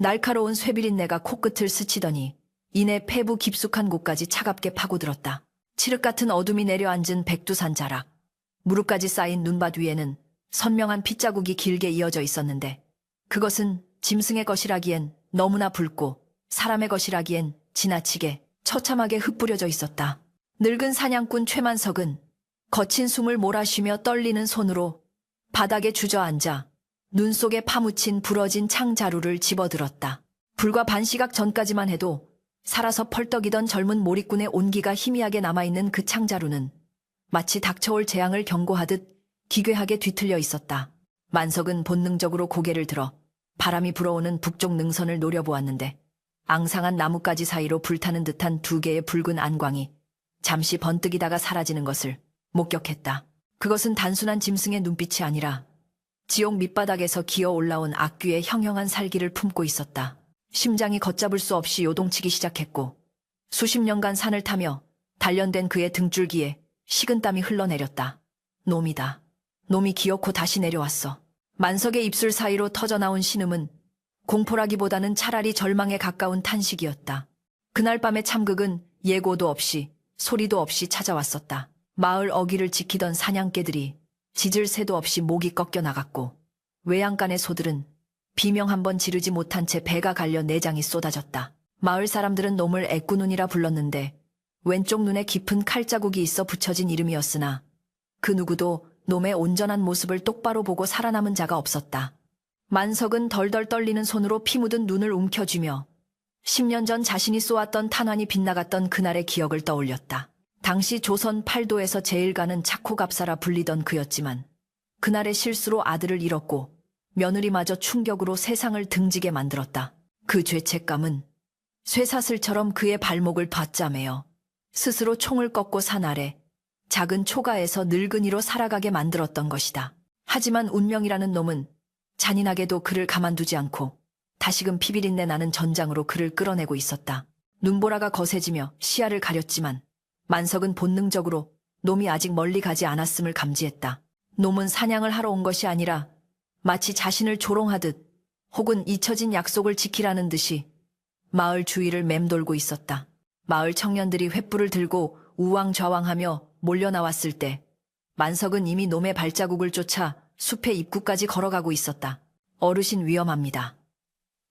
날카로운 쇠비린내가 코끝을 스치더니 이내 폐부 깊숙한 곳까지 차갑게 파고들었다. 칠흑 같은 어둠이 내려앉은 백두산 자락. 무릎까지 쌓인 눈밭 위에는 선명한 핏자국이 길게 이어져 있었는데 그것은 짐승의 것이라기엔 너무나 붉고 사람의 것이라기엔 지나치게 처참하게 흩뿌려져 있었다. 늙은 사냥꾼 최만석은 거친 숨을 몰아쉬며 떨리는 손으로 바닥에 주저앉아 눈 속에 파묻힌 부러진 창자루를 집어들었다. 불과 반시각 전까지만 해도 살아서 펄떡이던 젊은 몰입꾼의 온기가 희미하게 남아있는 그 창자루는 마치 닥쳐올 재앙을 경고하듯 기괴하게 뒤틀려 있었다. 만석은 본능적으로 고개를 들어 바람이 불어오는 북쪽 능선을 노려보았는데 앙상한 나뭇가지 사이로 불타는 듯한 두 개의 붉은 안광이 잠시 번뜩이다가 사라지는 것을 목격했다. 그것은 단순한 짐승의 눈빛이 아니라 지옥 밑바닥에서 기어 올라온 악귀의 형형한 살기를 품고 있었다. 심장이 걷잡을 수 없이 요동치기 시작했고 수십 년간 산을 타며 단련된 그의 등줄기에 식은땀이 흘러내렸다. 놈이다. 놈이 기어코 다시 내려왔어. 만석의 입술 사이로 터져나온 신음은 공포라기보다는 차라리 절망에 가까운 탄식이었다. 그날 밤의 참극은 예고도 없이 소리도 없이 찾아왔었다. 마을 어귀를 지키던 사냥개들이 짖을 새도 없이 목이 꺾여 나갔고 외양간의 소들은 비명 한 번 지르지 못한 채 배가 갈려 내장이 쏟아졌다. 마을 사람들은 놈을 애꾸눈이라 불렀는데 왼쪽 눈에 깊은 칼자국이 있어 붙여진 이름이었으나 그 누구도 놈의 온전한 모습을 똑바로 보고 살아남은 자가 없었다. 만석은 덜덜 떨리는 손으로 피 묻은 눈을 움켜쥐며 10년 전 자신이 쏘았던 탄환이 빗나갔던 그날의 기억을 떠올렸다. 당시 조선 팔도에서 제일 가는 차코갑사라 불리던 그였지만 그날의 실수로 아들을 잃었고 며느리마저 충격으로 세상을 등지게 만들었다. 그 죄책감은 쇠사슬처럼 그의 발목을 받자매어 스스로 총을 꺾고 산 아래 작은 초가에서 늙은이로 살아가게 만들었던 것이다. 하지만 운명이라는 놈은 잔인하게도 그를 가만두지 않고 다시금 피비린내 나는 전장으로 그를 끌어내고 있었다. 눈보라가 거세지며 시야를 가렸지만 만석은 본능적으로 놈이 아직 멀리 가지 않았음을 감지했다. 놈은 사냥을 하러 온 것이 아니라 마치 자신을 조롱하듯 혹은 잊혀진 약속을 지키라는 듯이 마을 주위를 맴돌고 있었다. 마을 청년들이 횃불을 들고 우왕좌왕하며 몰려나왔을 때 만석은 이미 놈의 발자국을 쫓아 숲의 입구까지 걸어가고 있었다. 어르신 위험합니다.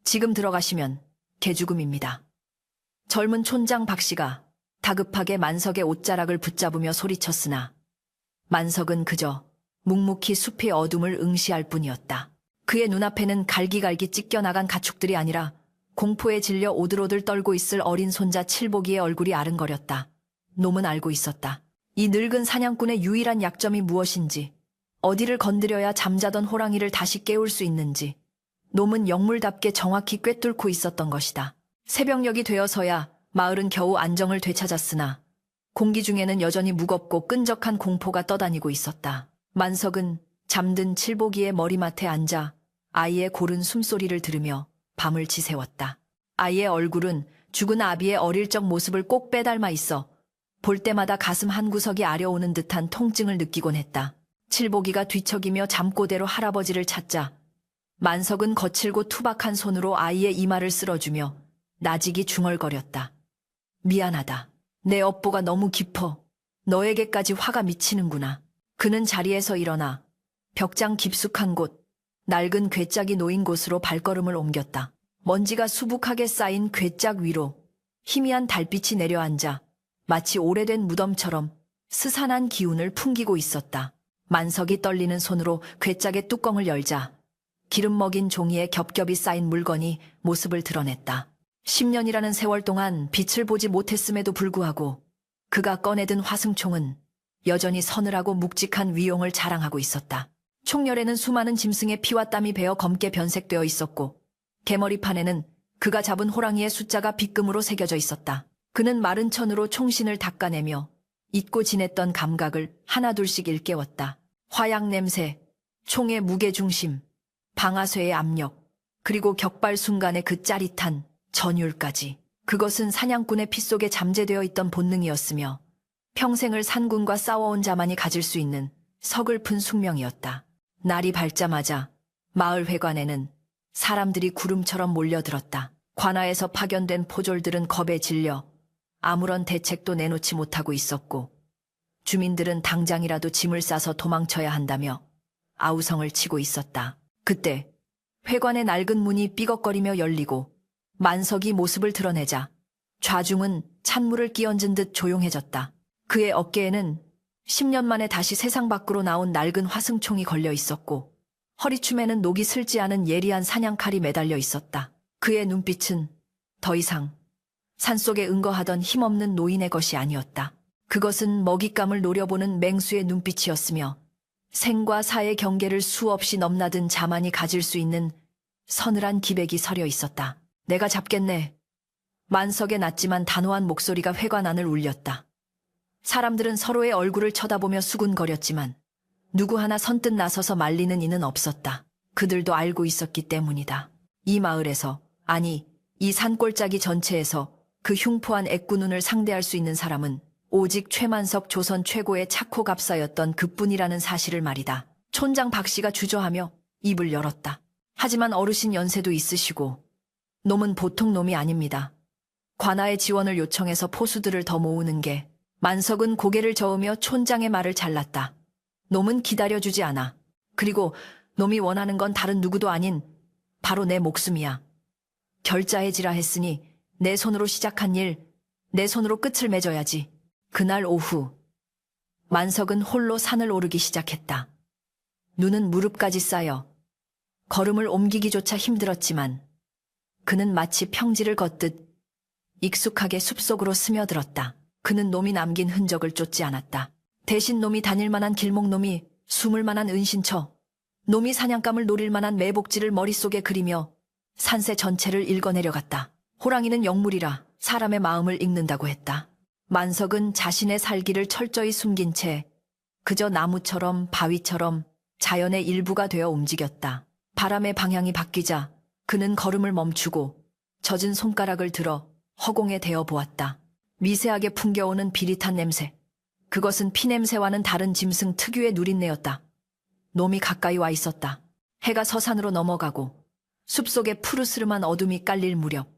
지금 들어가시면 개죽음입니다. 젊은 촌장 박씨가 다급하게 만석의 옷자락을 붙잡으며 소리쳤으나 만석은 그저 묵묵히 숲의 어둠을 응시할 뿐이었다. 그의 눈앞에는 갈기갈기 찢겨나간 가축들이 아니라 공포에 질려 오들오들 떨고 있을 어린 손자 칠복이의 얼굴이 아른거렸다. 놈은 알고 있었다. 이 늙은 사냥꾼의 유일한 약점이 무엇인지, 어디를 건드려야 잠자던 호랑이를 다시 깨울 수 있는지 놈은 영물답게 정확히 꿰뚫고 있었던 것이다. 새벽녘이 되어서야 마을은 겨우 안정을 되찾았으나 공기 중에는 여전히 무겁고 끈적한 공포가 떠다니고 있었다. 만석은 잠든 칠복이의 머리맡에 앉아 아이의 고른 숨소리를 들으며 밤을 지새웠다. 아이의 얼굴은 죽은 아비의 어릴 적 모습을 꼭 빼닮아 있어 볼 때마다 가슴 한구석이 아려오는 듯한 통증을 느끼곤 했다. 칠복이가 뒤척이며 잠꼬대로 할아버지를 찾자 만석은 거칠고 투박한 손으로 아이의 이마를 쓸어주며 나직이 중얼거렸다. 미안하다. 내 업보가 너무 깊어. 너에게까지 화가 미치는구나. 그는 자리에서 일어나 벽장 깊숙한 곳, 낡은 괴짝이 놓인 곳으로 발걸음을 옮겼다. 먼지가 수북하게 쌓인 괴짝 위로 희미한 달빛이 내려앉아 마치 오래된 무덤처럼 스산한 기운을 풍기고 있었다. 만석이 떨리는 손으로 괴짝의 뚜껑을 열자 기름 먹인 종이에 겹겹이 쌓인 물건이 모습을 드러냈다. 10년이라는 세월 동안 빛을 보지 못했음에도 불구하고 그가 꺼내든 화승총은 여전히 서늘하고 묵직한 위용을 자랑하고 있었다. 총열에는 수많은 짐승의 피와 땀이 배어 검게 변색되어 있었고 개머리판에는 그가 잡은 호랑이의 숫자가 빗금으로 새겨져 있었다. 그는 마른 천으로 총신을 닦아내며 잊고 지냈던 감각을 하나둘씩 일깨웠다. 화약 냄새, 총의 무게중심, 방아쇠의 압력, 그리고 격발 순간의 그 짜릿한 전율까지. 그것은 사냥꾼의 피 속에 잠재되어 있던 본능이었으며 평생을 산군과 싸워온 자만이 가질 수 있는 서글픈 숙명이었다. 날이 밝자마자 마을 회관에는 사람들이 구름처럼 몰려들었다. 관아에서 파견된 포졸들은 겁에 질려 아무런 대책도 내놓지 못하고 있었고 주민들은 당장이라도 짐을 싸서 도망쳐야 한다며 아우성을 치고 있었다. 그때 회관의 낡은 문이 삐걱거리며 열리고 만석이 모습을 드러내자 좌중은 찬물을 끼얹은 듯 조용해졌다. 그의 어깨에는 10년 만에 다시 세상 밖으로 나온 낡은 화승총이 걸려 있었고 허리춤에는 녹이 슬지 않은 예리한 사냥칼이 매달려 있었다. 그의 눈빛은 더 이상 산속에 응거하던 힘없는 노인의 것이 아니었다. 그것은 먹잇감을 노려보는 맹수의 눈빛이었으며 생과 사의 경계를 수없이 넘나든 자만이 가질 수 있는 서늘한 기백이 서려 있었다. 내가 잡겠네. 만석의 낮지만 단호한 목소리가 회관 안을 울렸다. 사람들은 서로의 얼굴을 쳐다보며 수군거렸지만 누구 하나 선뜻 나서서 말리는 이는 없었다. 그들도 알고 있었기 때문이다. 이 마을에서, 아니 이 산골짜기 전체에서 그 흉포한 애꾸눈을 상대할 수 있는 사람은 오직 최만석 조선 최고의 착호갑사였던 그뿐이라는 사실을 말이다. 촌장 박씨가 주저하며 입을 열었다. 하지만 어르신 연세도 있으시고 놈은 보통 놈이 아닙니다. 관아의 지원을 요청해서 포수들을 더 모으는 게. 만석은 고개를 저으며 촌장의 말을 잘랐다. 놈은 기다려주지 않아. 그리고 놈이 원하는 건 다른 누구도 아닌 바로 내 목숨이야. 결자해지라 했으니 내 손으로 시작한 일, 내 손으로 끝을 맺어야지. 그날 오후 만석은 홀로 산을 오르기 시작했다. 눈은 무릎까지 쌓여 걸음을 옮기기조차 힘들었지만 그는 마치 평지를 걷듯 익숙하게 숲속으로 스며들었다. 그는 놈이 남긴 흔적을 쫓지 않았다. 대신 놈이 다닐 만한 길목놈이 숨을 만한 은신처, 놈이 사냥감을 노릴 만한 매복지를 머릿속에 그리며 산세 전체를 읽어내려갔다. 호랑이는 영물이라 사람의 마음을 읽는다고 했다. 만석은 자신의 살기를 철저히 숨긴 채 그저 나무처럼 바위처럼 자연의 일부가 되어 움직였다. 바람의 방향이 바뀌자 그는 걸음을 멈추고 젖은 손가락을 들어 허공에 대어 보았다. 미세하게 풍겨오는 비릿한 냄새. 그것은 피냄새와는 다른 짐승 특유의 누린내였다. 놈이 가까이 와 있었다. 해가 서산으로 넘어가고 숲속에 푸르스름한 어둠이 깔릴 무렵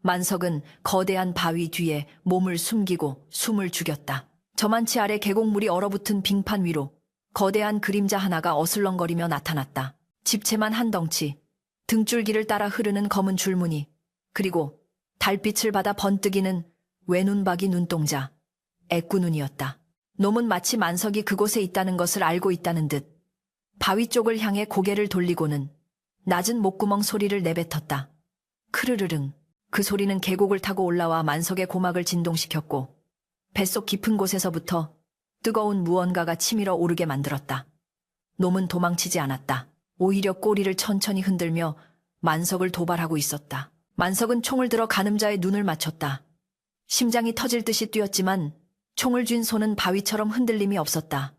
만석은 거대한 바위 뒤에 몸을 숨기고 숨을 죽였다. 저만치 아래 계곡물이 얼어붙은 빙판 위로 거대한 그림자 하나가 어슬렁거리며 나타났다. 집채만 한 덩치, 등줄기를 따라 흐르는 검은 줄무늬, 그리고 달빛을 받아 번뜩이는 외눈박이 눈동자, 애꾸눈이었다. 놈은 마치 만석이 그곳에 있다는 것을 알고 있다는 듯 바위 쪽을 향해 고개를 돌리고는 낮은 목구멍 소리를 내뱉었다. 크르르릉. 그 소리는 계곡을 타고 올라와 만석의 고막을 진동시켰고 뱃속 깊은 곳에서부터 뜨거운 무언가가 치밀어 오르게 만들었다. 놈은 도망치지 않았다. 오히려 꼬리를 천천히 흔들며 만석을 도발하고 있었다. 만석은 총을 들어 가늠자의 눈을 맞췄다. 심장이 터질 듯이 뛰었지만 총을 쥔 손은 바위처럼 흔들림이 없었다.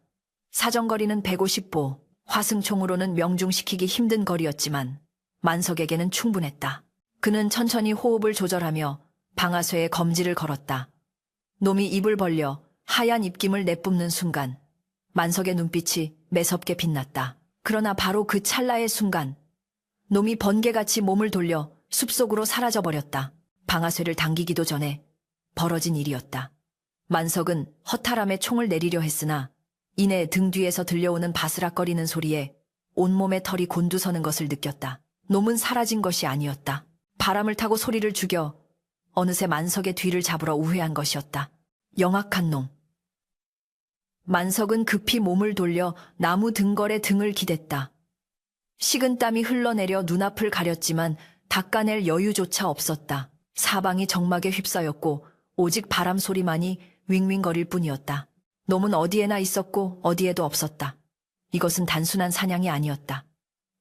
사정거리는 150보, 화승총으로는 명중시키기 힘든 거리였지만 만석에게는 충분했다. 그는 천천히 호흡을 조절하며 방아쇠에 검지를 걸었다. 놈이 입을 벌려 하얀 입김을 내뿜는 순간 만석의 눈빛이 매섭게 빛났다. 그러나 바로 그 찰나의 순간 놈이 번개같이 몸을 돌려 숲속으로 사라져버렸다. 방아쇠를 당기기도 전에 벌어진 일이었다. 만석은 허탈함에 총을 내리려 했으나 이내 등 뒤에서 들려오는 바스락거리는 소리에 온몸의 털이 곤두서는 것을 느꼈다. 놈은 사라진 것이 아니었다. 바람을 타고 소리를 죽여 어느새 만석의 뒤를 잡으러 우회한 것이었다. 영악한 놈. 만석은 급히 몸을 돌려 나무 등걸에 등을 기댔다. 식은땀이 흘러내려 눈앞을 가렸지만 닦아낼 여유조차 없었다. 사방이 적막에 휩싸였고 오직 바람 소리만이 윙윙거릴 뿐이었다. 놈은 어디에나 있었고 어디에도 없었다. 이것은 단순한 사냥이 아니었다.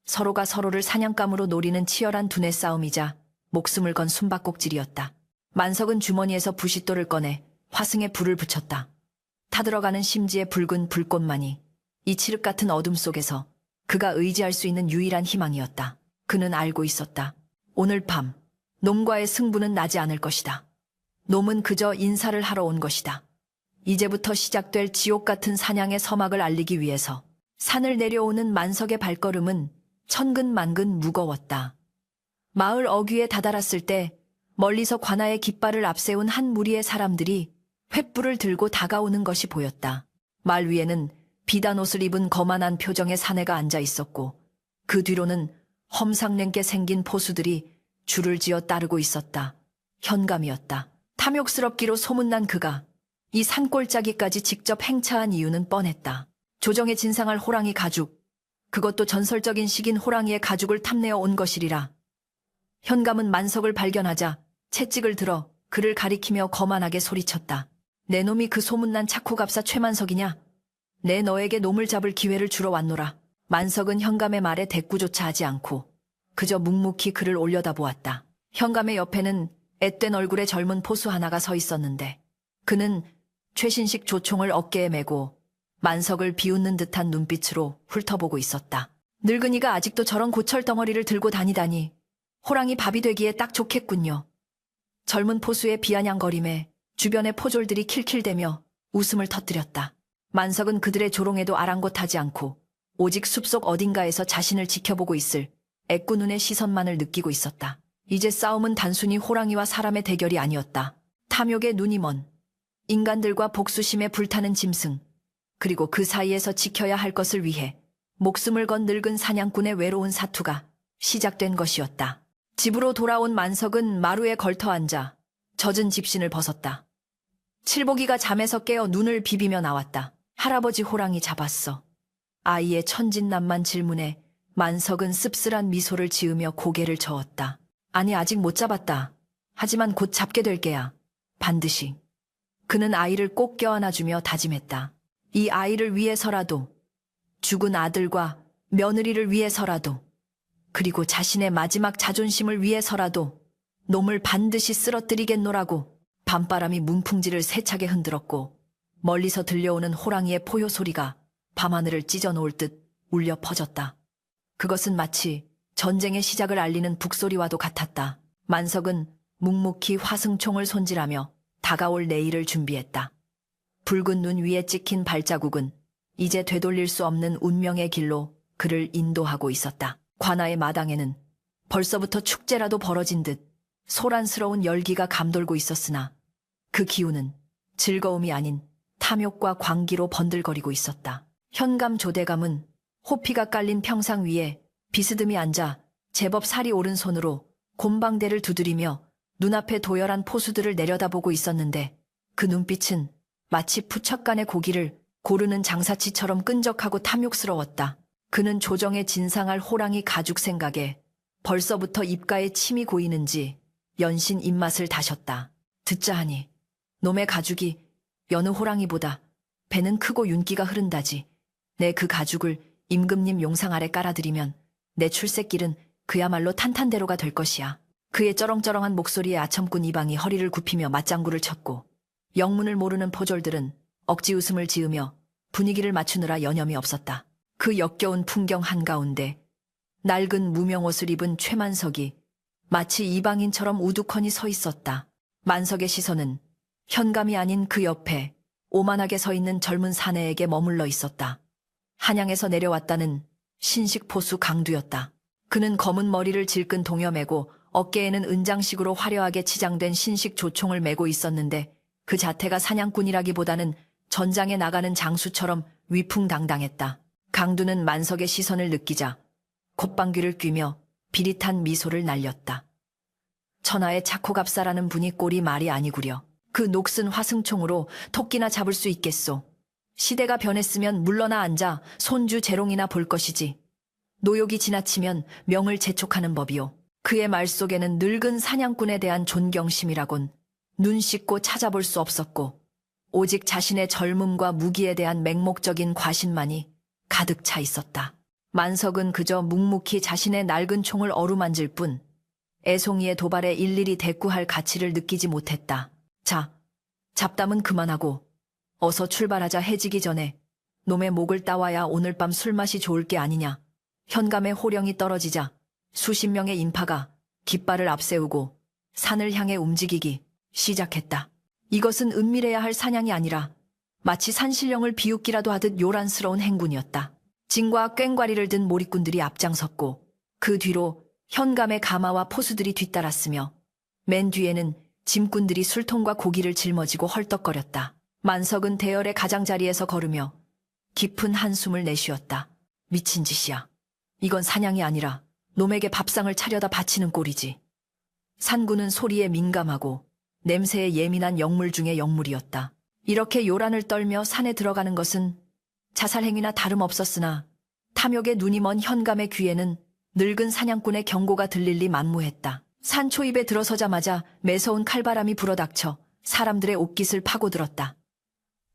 서로가 서로를 사냥감으로 노리는 치열한 두뇌 싸움이자 목숨을 건 숨바꼭질이었다. 만석은 주머니에서 부싯돌을 꺼내 화승에 불을 붙였다. 타들어가는 심지의 붉은 불꽃만이 이 칠흑 같은 어둠 속에서 그가 의지할 수 있는 유일한 희망이었다. 그는 알고 있었다. 오늘 밤 놈과의 승부는 나지 않을 것이다. 놈은 그저 인사를 하러 온 것이다. 이제부터 시작될 지옥 같은 사냥의 서막을 알리기 위해서 산을 내려오는 만석의 발걸음은 천근만근 무거웠다. 마을 어귀에 다다랐을 때 멀리서 관아의 깃발을 앞세운 한 무리의 사람들이 횃불을 들고 다가오는 것이 보였다. 말 위에는 비단 옷을 입은 거만한 표정의 사내가 앉아 있었고 그 뒤로는 험상궂게 생긴 포수들이 줄을 지어 따르고 있었다. 현감이었다. 탐욕스럽기로 소문난 그가 이 산골짜기까지 직접 행차한 이유는 뻔했다. 조정에 진상할 호랑이 가죽, 그것도 전설적인 식인 호랑이의 가죽을 탐내어 온 것이리라. 현감은 만석을 발견하자 채찍을 들어 그를 가리키며 거만하게 소리쳤다. 내 놈이 그 소문난 착호갑사 최만석이냐? 내 너에게 놈을 잡을 기회를 주러 왔노라. 만석은 현감의 말에 대꾸조차 하지 않고 그저 묵묵히 그를 올려다보았다. 현감의 옆에는 앳된 얼굴의 젊은 포수 하나가 서 있었는데 그는 최신식 조총을 어깨에 메고 만석을 비웃는 듯한 눈빛으로 훑어보고 있었다. 늙은이가 아직도 저런 고철 덩어리를 들고 다니다니 호랑이 밥이 되기에 딱 좋겠군요. 젊은 포수의 비아냥거림에 주변의 포졸들이 킬킬대며 웃음을 터뜨렸다. 만석은 그들의 조롱에도 아랑곳하지 않고 오직 숲속 어딘가에서 자신을 지켜보고 있을 애꾸눈의 시선만을 느끼고 있었다. 이제 싸움은 단순히 호랑이와 사람의 대결이 아니었다. 탐욕의 눈이 먼 인간들과 복수심에 불타는 짐승, 그리고 그 사이에서 지켜야 할 것을 위해 목숨을 건 늙은 사냥꾼의 외로운 사투가 시작된 것이었다. 집으로 돌아온 만석은 마루에 걸터 앉아 젖은 집신을 벗었다. 칠복이가 잠에서 깨어 눈을 비비며 나왔다. 할아버지 호랑이 잡았어. 아이의 천진난만 질문에 만석은 씁쓸한 미소를 지으며 고개를 저었다. 아니, 아직 못 잡았다. 하지만 곧 잡게 될 게야. 반드시. 그는 아이를 꼭 껴안아주며 다짐했다. 이 아이를 위해서라도, 죽은 아들과 며느리를 위해서라도, 그리고 자신의 마지막 자존심을 위해서라도 놈을 반드시 쓰러뜨리겠노라고. 밤바람이 문풍지를 세차게 흔들었고 멀리서 들려오는 호랑이의 포효 소리가 밤하늘을 찢어놓을 듯 울려 퍼졌다. 그것은 마치 전쟁의 시작을 알리는 북소리와도 같았다. 만석은 묵묵히 화승총을 손질하며 다가올 내일을 준비했다. 붉은 눈 위에 찍힌 발자국은 이제 되돌릴 수 없는 운명의 길로 그를 인도하고 있었다. 관아의 마당에는 벌써부터 축제라도 벌어진 듯 소란스러운 열기가 감돌고 있었으나 그 기운은 즐거움이 아닌 탐욕과 광기로 번들거리고 있었다. 현감 조대감은 호피가 깔린 평상 위에 비스듬히 앉아 제법 살이 오른 손으로 곰방대를 두드리며 눈앞에 도열한 포수들을 내려다보고 있었는데 그 눈빛은 마치 푸척간의 고기를 고르는 장사치처럼 끈적하고 탐욕스러웠다. 그는 조정에 진상할 호랑이 가죽 생각에 벌써부터 입가에 침이 고이는지 연신 입맛을 다셨다. 듣자 하니 놈의 가죽이 여느 호랑이보다 배는 크고 윤기가 흐른다지. 내 그 가죽을 임금님 용상 아래 깔아드리면 내 출세길은 그야말로 탄탄대로가 될 것이야. 그의 쩌렁쩌렁한 목소리에 아첨꾼 이방이 허리를 굽히며 맞장구를 쳤고 영문을 모르는 포졸들은 억지 웃음을 지으며 분위기를 맞추느라 여념이 없었다. 그 역겨운 풍경 한가운데 낡은 무명옷을 입은 최만석이 마치 이방인처럼 우두커니 서 있었다. 만석의 시선은 현감이 아닌 그 옆에 오만하게 서 있는 젊은 사내에게 머물러 있었다. 한양에서 내려왔다는 신식 포수 강두였다. 그는 검은 머리를 질끈 동여매고 어깨에는 은장식으로 화려하게 치장된 신식 조총을 메고 있었는데 그 자태가 사냥꾼이라기보다는 전장에 나가는 장수처럼 위풍당당했다. 강두는 만석의 시선을 느끼자 콧방귀를 뀌며 비릿한 미소를 날렸다. 천하의 착호갑사라는 분이 꼴이 말이 아니구려. 그 녹슨 화승총으로 토끼나 잡을 수 있겠소. 시대가 변했으면 물러나 앉아 손주 재롱이나 볼 것이지. 노욕이 지나치면 명을 재촉하는 법이요. 그의 말 속에는 늙은 사냥꾼에 대한 존경심이라곤 눈 씻고 찾아볼 수 없었고 오직 자신의 젊음과 무기에 대한 맹목적인 과신만이 가득 차 있었다. 만석은 그저 묵묵히 자신의 낡은 총을 어루만질 뿐 애송이의 도발에 일일이 대꾸할 가치를 느끼지 못했다. 자, 잡담은 그만하고 어서 출발하자. 해지기 전에 놈의 목을 따와야 오늘 밤 술맛이 좋을 게 아니냐. 현감의 호령이 떨어지자 수십 명의 인파가 깃발을 앞세우고 산을 향해 움직이기 시작했다. 이것은 은밀해야 할 사냥이 아니라 마치 산신령을 비웃기라도 하듯 요란스러운 행군이었다. 진과 꽹과리를 든 몰입꾼들이 앞장섰고 그 뒤로 현감의 가마와 포수들이 뒤따랐으며 맨 뒤에는 짐꾼들이 술통과 고기를 짊어지고 헐떡거렸다. 만석은 대열의 가장자리에서 걸으며 깊은 한숨을 내쉬었다. 미친 짓이야. 이건 사냥이 아니라 놈에게 밥상을 차려다 바치는 꼴이지. 산구는 소리에 민감하고 냄새에 예민한 영물 중의 영물이었다. 이렇게 요란을 떨며 산에 들어가는 것은 자살행위나 다름없었으나 탐욕에 눈이 먼 현감의 귀에는 늙은 사냥꾼의 경고가 들릴 리 만무했다. 산 초입에 들어서자마자 매서운 칼바람이 불어닥쳐 사람들의 옷깃을 파고들었다.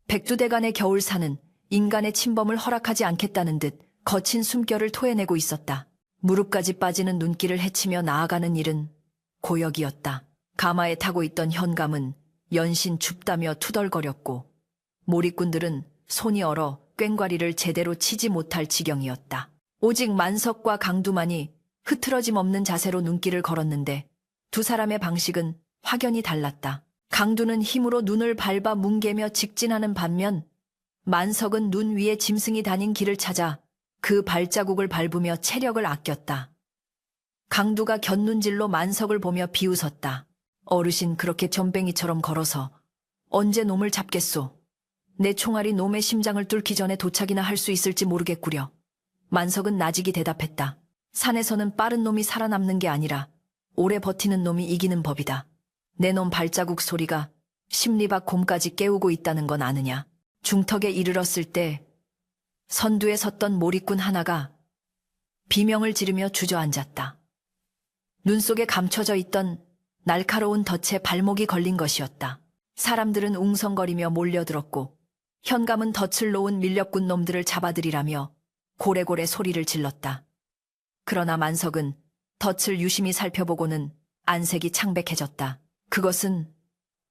백두대간의 겨울산은 인간의 침범을 허락하지 않겠다는 듯 거친 숨결을 토해내고 있었다. 무릎까지 빠지는 눈길을 헤치며 나아가는 일은 고역이었다. 가마에 타고 있던 현감은 연신 춥다며 투덜거렸고 몰입꾼들은 손이 얼어 꽹과리를 제대로 치지 못할 지경이었다. 오직 만석과 강두만이 흐트러짐 없는 자세로 눈길을 걸었는데 두 사람의 방식은 확연히 달랐다. 강두는 힘으로 눈을 밟아 뭉개며 직진하는 반면 만석은 눈 위에 짐승이 다닌 길을 찾아 그 발자국을 밟으며 체력을 아꼈다. 강두가 곁눈질로 만석을 보며 비웃었다. 어르신 그렇게 전뱅이처럼 걸어서 언제 놈을 잡겠소? 내 총알이 놈의 심장을 뚫기 전에 도착이나 할 수 있을지 모르겠구려. 만석은 나직이 대답했다. 산에서는 빠른 놈이 살아남는 게 아니라 오래 버티는 놈이 이기는 법이다. 내 놈 발자국 소리가 심리박 곰까지 깨우고 있다는 건 아느냐. 중턱에 이르렀을 때 선두에 섰던 몰입꾼 하나가 비명을 지르며 주저앉았다. 눈 속에 감춰져 있던 날카로운 덫에 발목이 걸린 것이었다. 사람들은 웅성거리며 몰려들었고 현감은 덫을 놓은 밀렵꾼 놈들을 잡아들이라며 고래고래 소리를 질렀다. 그러나 만석은 덫을 유심히 살펴보고는 안색이 창백해졌다. 그것은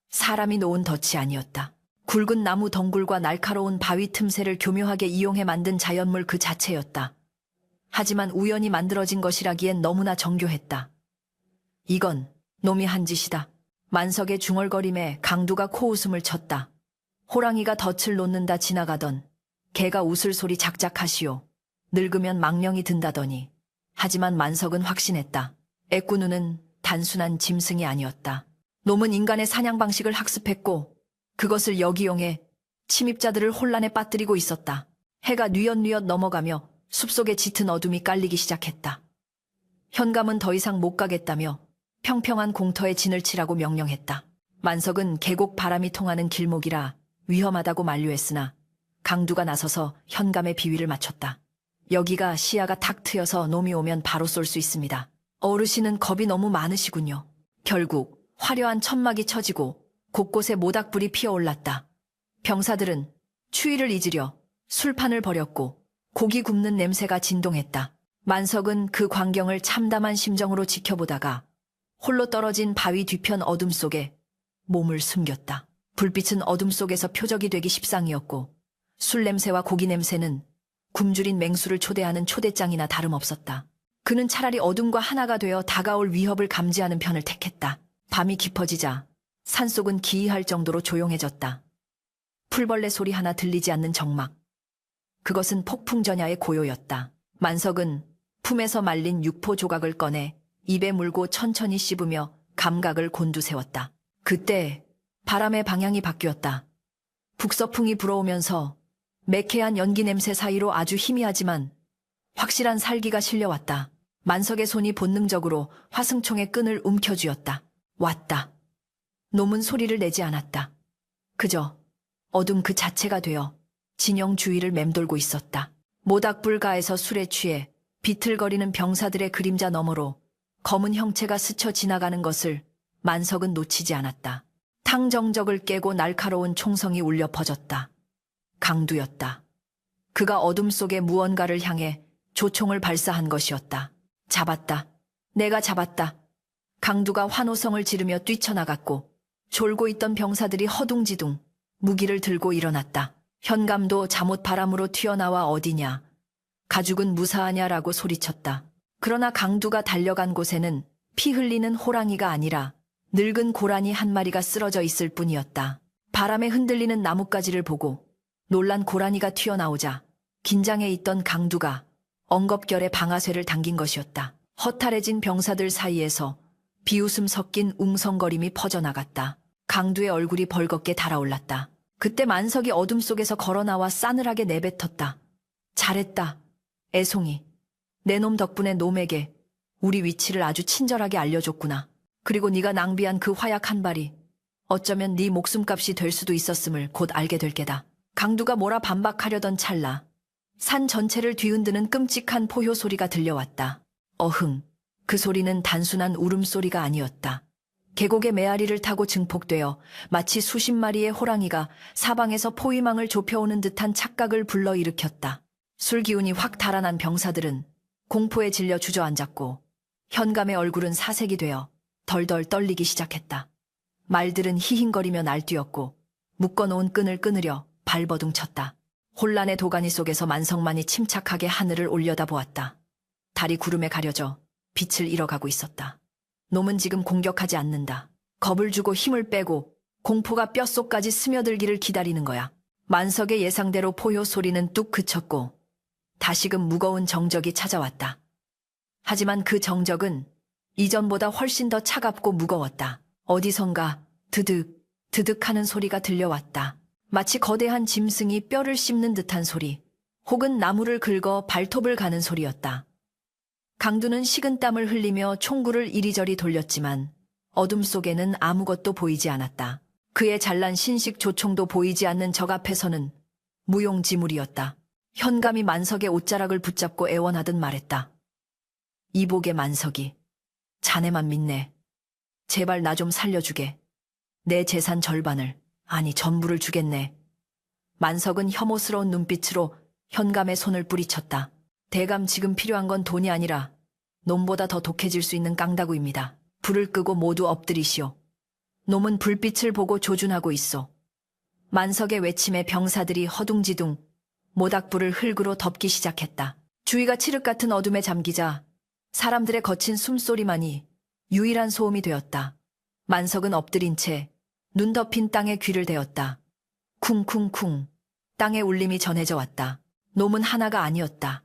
사람이 놓은 덫이 아니었다. 굵은 나무 덩굴과 날카로운 바위 틈새를 교묘하게 이용해 만든 자연물 그 자체였다. 하지만 우연히 만들어진 것이라기엔 너무나 정교했다. 이건 놈이 한 짓이다. 만석의 중얼거림에 강두가 코웃음을 쳤다. 호랑이가 덫을 놓는다 지나가던 개가 웃을 소리 작작하시오. 늙으면 망령이 든다더니. 하지만 만석은 확신했다. 애꾸누는 단순한 짐승이 아니었다. 놈은 인간의 사냥 방식을 학습했고 그것을 역이용해 침입자들을 혼란에 빠뜨리고 있었다. 해가 뉘엿뉘엿 넘어가며 숲속에 짙은 어둠이 깔리기 시작했다. 현감은 더 이상 못 가겠다며 평평한 공터에 진을 치라고 명령했다. 만석은 계곡 바람이 통하는 길목이라 위험하다고 만류했으나 강두가 나서서 현감의 비위를 맞췄다. 여기가 시야가 탁 트여서 놈이 오면 바로 쏠 수 있습니다. 어르신은 겁이 너무 많으시군요. 결국 화려한 천막이 쳐지고 곳곳에 모닥불이 피어올랐다. 병사들은 추위를 잊으려 술판을 벌였고 고기 굽는 냄새가 진동했다. 만석은 그 광경을 참담한 심정으로 지켜보다가 홀로 떨어진 바위 뒤편 어둠 속에 몸을 숨겼다. 불빛은 어둠 속에서 표적이 되기 십상이었고 술 냄새와 고기 냄새는 굶주린 맹수를 초대하는 초대장이나 다름없었다. 그는 차라리 어둠과 하나가 되어 다가올 위협을 감지하는 편을 택했다. 밤이 깊어지자 산속은 기이할 정도로 조용해졌다. 풀벌레 소리 하나 들리지 않는 정막. 그것은 폭풍전야의 고요였다. 만석은 품에서 말린 육포 조각을 꺼내 입에 물고 천천히 씹으며 감각을 곤두세웠다. 그때 바람의 방향이 바뀌었다. 북서풍이 불어오면서 매캐한 연기 냄새 사이로 아주 희미하지만 확실한 살기가 실려왔다. 만석의 손이 본능적으로 화승총의 끈을 움켜쥐었다. 왔다. 놈은 소리를 내지 않았다. 그저 어둠 그 자체가 되어 진영 주위를 맴돌고 있었다. 모닥불가에서 술에 취해 비틀거리는 병사들의 그림자 너머로 검은 형체가 스쳐 지나가는 것을 만석은 놓치지 않았다. 탕정적을 깨고 날카로운 총성이 울려 퍼졌다. 강두였다. 그가 어둠 속에 무언가를 향해 조총을 발사한 것이었다. 잡았다. 내가 잡았다. 강두가 환호성을 지르며 뛰쳐나갔고 졸고 있던 병사들이 허둥지둥 무기를 들고 일어났다. 현감도 잠옷 바람으로 튀어나와 어디냐. 가죽은 무사하냐라고 소리쳤다. 그러나 강두가 달려간 곳에는 피 흘리는 호랑이가 아니라 늙은 고라니 한 마리가 쓰러져 있을 뿐이었다. 바람에 흔들리는 나뭇가지를 보고 놀란 고라니가 튀어나오자 긴장해 있던 강두가 엉겁결에 방아쇠를 당긴 것이었다. 허탈해진 병사들 사이에서 비웃음 섞인 웅성거림이 퍼져나갔다. 강두의 얼굴이 벌겋게 달아올랐다. 그때 만석이 어둠 속에서 걸어나와 싸늘하게 내뱉었다. 잘했다. 애송이. 내 놈 덕분에 놈에게 우리 위치를 아주 친절하게 알려줬구나. 그리고 네가 낭비한 그 화약 한 발이 어쩌면 네 목숨값이 될 수도 있었음을 곧 알게 될 게다. 강두가 뭐라 반박하려던 찰나 산 전체를 뒤흔드는 끔찍한 포효 소리가 들려왔다. 어흥. 그 소리는 단순한 울음소리가 아니었다. 계곡의 메아리를 타고 증폭되어 마치 수십 마리의 호랑이가 사방에서 포위망을 좁혀오는 듯한 착각을 불러일으켰다. 술 기운이 확 달아난 병사들은 공포에 질려 주저앉았고 현감의 얼굴은 사색이 되어 덜덜 떨리기 시작했다. 말들은 히힝거리며 날뛰었고 묶어놓은 끈을 끊으려 발버둥 쳤다. 혼란의 도가니 속에서 만석만이 침착하게 하늘을 올려다보았다. 달이 구름에 가려져 빛을 잃어가고 있었다. 놈은 지금 공격하지 않는다. 겁을 주고 힘을 빼고 공포가 뼛속까지 스며들기를 기다리는 거야. 만석의 예상대로 포효 소리는 뚝 그쳤고 다시금 무거운 정적이 찾아왔다. 하지만 그 정적은 이전보다 훨씬 더 차갑고 무거웠다. 어디선가 드득 드득 하는 소리가 들려왔다. 마치 거대한 짐승이 뼈를 씹는 듯한 소리, 혹은 나무를 긁어 발톱을 가는 소리였다. 강두는 식은땀을 흘리며 총구를 이리저리 돌렸지만 어둠 속에는 아무것도 보이지 않았다. 그의 잘난 신식 조총도 보이지 않는 적 앞에서는 무용지물이었다. 현감이 만석의 옷자락을 붙잡고 애원하듯 말했다. 이복의 만석이, 자네만 믿네. 제발 나 좀 살려주게. 내 재산 절반을, 아니 전부를 주겠네. 만석은 혐오스러운 눈빛으로 현감의 손을 뿌리쳤다. 대감 지금 필요한 건 돈이 아니라 놈보다 더 독해질 수 있는 깡다구입니다. 불을 끄고 모두 엎드리시오. 놈은 불빛을 보고 조준하고 있어. 만석의 외침에 병사들이 허둥지둥 모닥불을 흙으로 덮기 시작했다. 주위가 칠흑 같은 어둠에 잠기자 사람들의 거친 숨소리만이 유일한 소음이 되었다. 만석은 엎드린 채 눈 덮인 땅에 귀를 대었다. 쿵쿵쿵 땅의 울림이 전해져 왔다. 놈은 하나가 아니었다.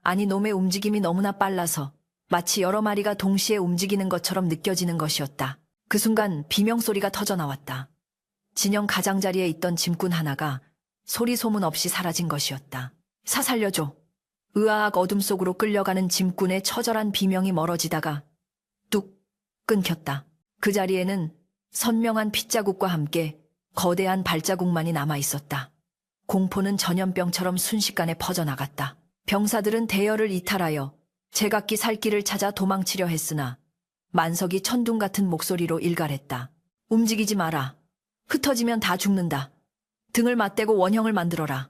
아니 놈의 움직임이 너무나 빨라서 마치 여러 마리가 동시에 움직이는 것처럼 느껴지는 것이었다. 그 순간 비명소리가 터져나왔다. 진영 가장자리에 있던 짐꾼 하나가 소리 소문 없이 사라진 것이었다. 살려줘. 으아악 어둠 속으로 끌려가는 짐꾼의 처절한 비명이 멀어지다가 뚝 끊겼다. 그 자리에는 선명한 핏자국과 함께 거대한 발자국만이 남아있었다. 공포는 전염병처럼 순식간에 퍼져나갔다. 병사들은 대열을 이탈하여 제각기 살 길을 찾아 도망치려 했으나 만석이 천둥 같은 목소리로 일갈했다. 움직이지 마라. 흩어지면 다 죽는다. 등을 맞대고 원형을 만들어라.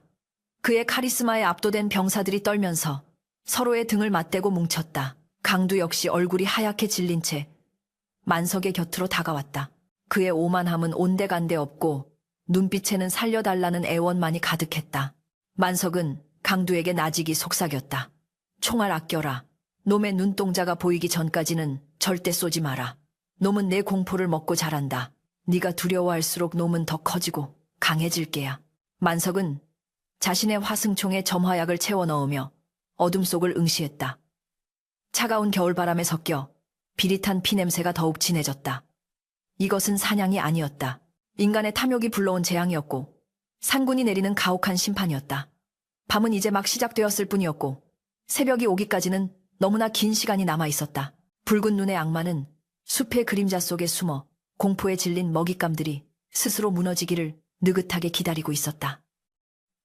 그의 카리스마에 압도된 병사들이 떨면서 서로의 등을 맞대고 뭉쳤다. 강두 역시 얼굴이 하얗게 질린 채 만석의 곁으로 다가왔다. 그의 오만함은 온데간데 없고 눈빛에는 살려달라는 애원만이 가득했다. 만석은 강두에게 나직이 속삭였다. 총알 아껴라. 놈의 눈동자가 보이기 전까지는 절대 쏘지 마라. 놈은 내 공포를 먹고 자란다. 네가 두려워할수록 놈은 더 커지고 강해질 게야. 만석은 자신의 화승총에 점화약을 채워 넣으며 어둠 속을 응시했다. 차가운 겨울바람에 섞여 비릿한 피냄새가 더욱 진해졌다. 이것은 사냥이 아니었다. 인간의 탐욕이 불러온 재앙이었고 산군이 내리는 가혹한 심판이었다. 밤은 이제 막 시작되었을 뿐이었고 새벽이 오기까지는 너무나 긴 시간이 남아있었다. 붉은 눈의 악마는 숲의 그림자 속에 숨어 공포에 질린 먹잇감들이 스스로 무너지기를 느긋하게 기다리고 있었다.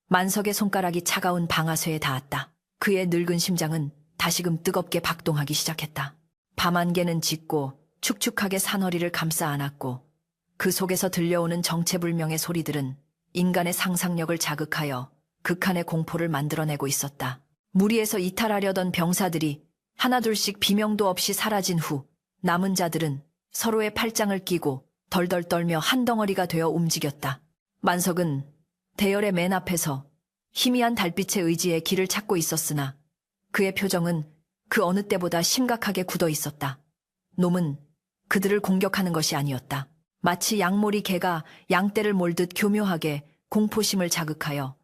만석의 손가락이 차가운 방아쇠에 닿았다. 그의 늙은 심장은 다시금 뜨겁게 박동하기 시작했다. 밤안개는 짙고 축축하게 산허리를 감싸 안았고 그 속에서 들려오는 정체불명의 소리들은 인간의 상상력을 자극하여 극한의 공포를 만들어내고 있었다. 무리에서 이탈하려던 병사들이 하나둘씩 비명도 없이 사라진 후 남은 자들은 서로의 팔짱을 끼고 덜덜 떨며 한 덩어리가 되어 움직였다. 만석은 대열의 맨 앞에서 희미한 달빛의 의지에 길을 찾고 있었으나 그의 표정은 그 어느 때보다 심각하게 굳어 있었다. 놈은 그들을 공격하는 것이 아니었다. 마치 양모리 개가 양떼를 몰듯 교묘하게 공포심을 자극하여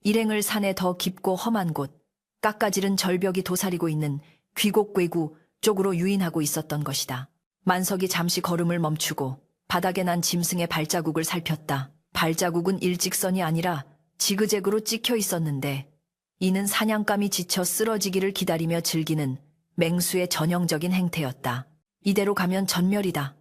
일행을 산의 더 깊고 험한 곳, 깎아지른 절벽이 도사리고 있는 귀곡괴구 쪽으로 유인하고 있었던 것이다. 만석이 잠시 걸음을 멈추고 바닥에 난 짐승의 발자국을 살폈다. 발자국은 일직선이 아니라 지그재그로 찍혀 있었는데 이는 사냥감이 지쳐 쓰러지기를 기다리며 즐기는 맹수의 전형적인 행태였다. 이대로 가면 전멸이다.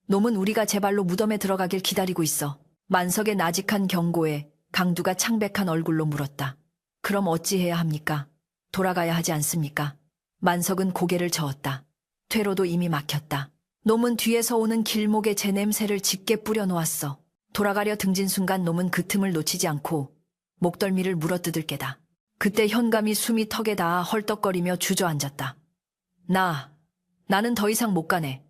놈은 우리가 제발로 무덤에 들어가길 기다리고 있어. 만석의 나직한 경고에 강두가 창백한 얼굴로 물었다. 그럼 어찌해야 합니까? 돌아가야 하지 않습니까? 만석은 고개를 저었다. 퇴로도 이미 막혔다. 놈은 뒤에서 오는 길목에 제 냄새를 짙게 뿌려놓았어. 돌아가려 등진 순간 놈은 그 틈을 놓치지 않고 목덜미를 물어뜯을 게다. 그때 현감이 숨이 턱에 닿아 헐떡거리며 주저앉았다. 나는 더 이상 못 가네.